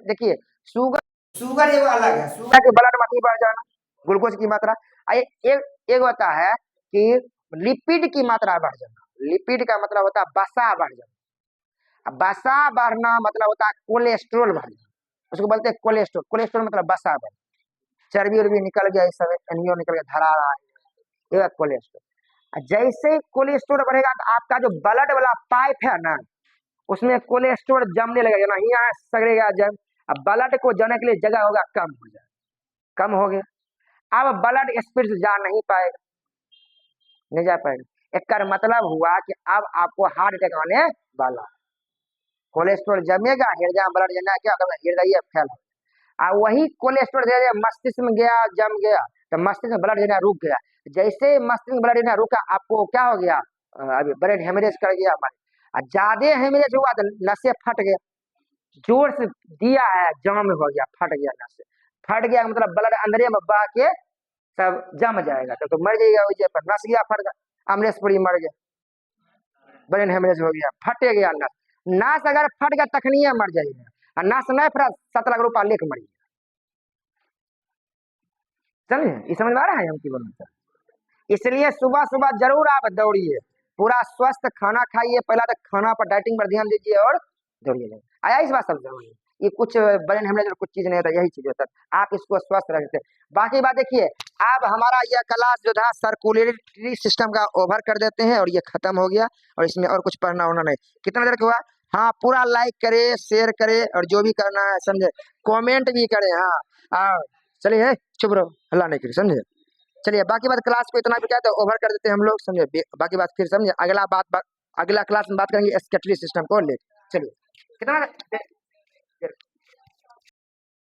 देखिए शुगर ये अलग है, शुगर के ब्लड में बढ़ जाना, ग्लूकोज की मात्रा, एक होता है कि लिपिड की मात्रा बढ़ जाना, लिपिड का मतलब होता है बसा बढ़ जाना, बसा बढ़ना मतलब होता है कोलेस्ट्रॉल बढ़ जाना, उसको बोलते हैं कोलेस्ट्रॉल, कोलेस्ट्रॉल मतलब बसा बढ़, चर्बी उर्बी निकल गया, इस समय अनियो निकल गया, धरा रहा है, ये कोलेस्ट्रॉल। जैसे कोलेस्ट्रॉल बढ़ेगा तो आपका जो ब्लड वाला पाइप है ना, उसमें कोलेस्ट्रॉल जमने लगेगा ना, यहाँ सगरेगा जम, अब ब्लड को जाने के लिए जगह होगा, कम हो जाए, कम हो गया, अब ब्लड स्पीड से जा नहीं पाएगा, नहीं जा पाएगा, इसका मतलब हुआ कि अब आपको हार्ट अटैक आने वाला, कोलेस्ट्रॉल जमेगा, हृदय में ब्लड जाना क्या होगा, हृदय फेल हो, और वही कोलेस्ट्रॉल धीरे धीरे मस्तिष्क में गया, जम गया, तो मस्तिष्क में ब्लड देना रुक गया। जैसे मस्तिष्क में ब्लड देना रुका, आपको क्या हो गया, अभी ब्लड हेमरेज कर गया हमारे, और ज्यादा हेमरेज हुआ तो नसें फट गया, जोर से दिया है, जाम हो गया, फट गया नस, फट गया मतलब ब्लड अंदर में बह के सब जम जाएगा, तो मर जाएगा वही पर, नस गया फट गया, अमरेशपुरी मर गया, ब्रेन हेमरेज हो गया, फटे गया नस, नस अगर फट गया तखनिए मर जाएगा, और नस नहीं फटा 7 लाख रुपया लेके मर गया। चलिए ये समझ में आ रहा है हम की बोलना, इसलिए सुबह सुबह जरूर आप दौड़िए, पूरा स्वस्थ खाना खाइए, पहला तो खाना पर डाइटिंग पर ध्यान दीजिए और दौड़िए। आया इस बात समझ में, ये कुछ ब्रेन हेमरेज कुछ चीज नहीं होता, यही चीज होता है, आप इसको स्वस्थ रखते हैं। बाकी बात देखिए, अब हमारा यह क्लास जो था सर्कुलेटरी सिस्टम का ओवर कर देते हैं, और ये खत्म हो गया, और इसमें और कुछ पढ़ना होना नहीं। कितना देर हुआ, हाँ पूरा लाइक करे, शेयर करे, और जो भी करना है समझे, कमेंट भी करे। हाँ चलिए चुप रहो, हल्ला नहीं करिए, समझे। चलिए बाकी बात क्लास को इतना भी क्या तो ओवर कर देते हैं हम लोग, समझे। बाकी बात फिर समझे, अगला क्लास में बात करेंगे स्केटरी सिस्टम को ले। चलिए कितना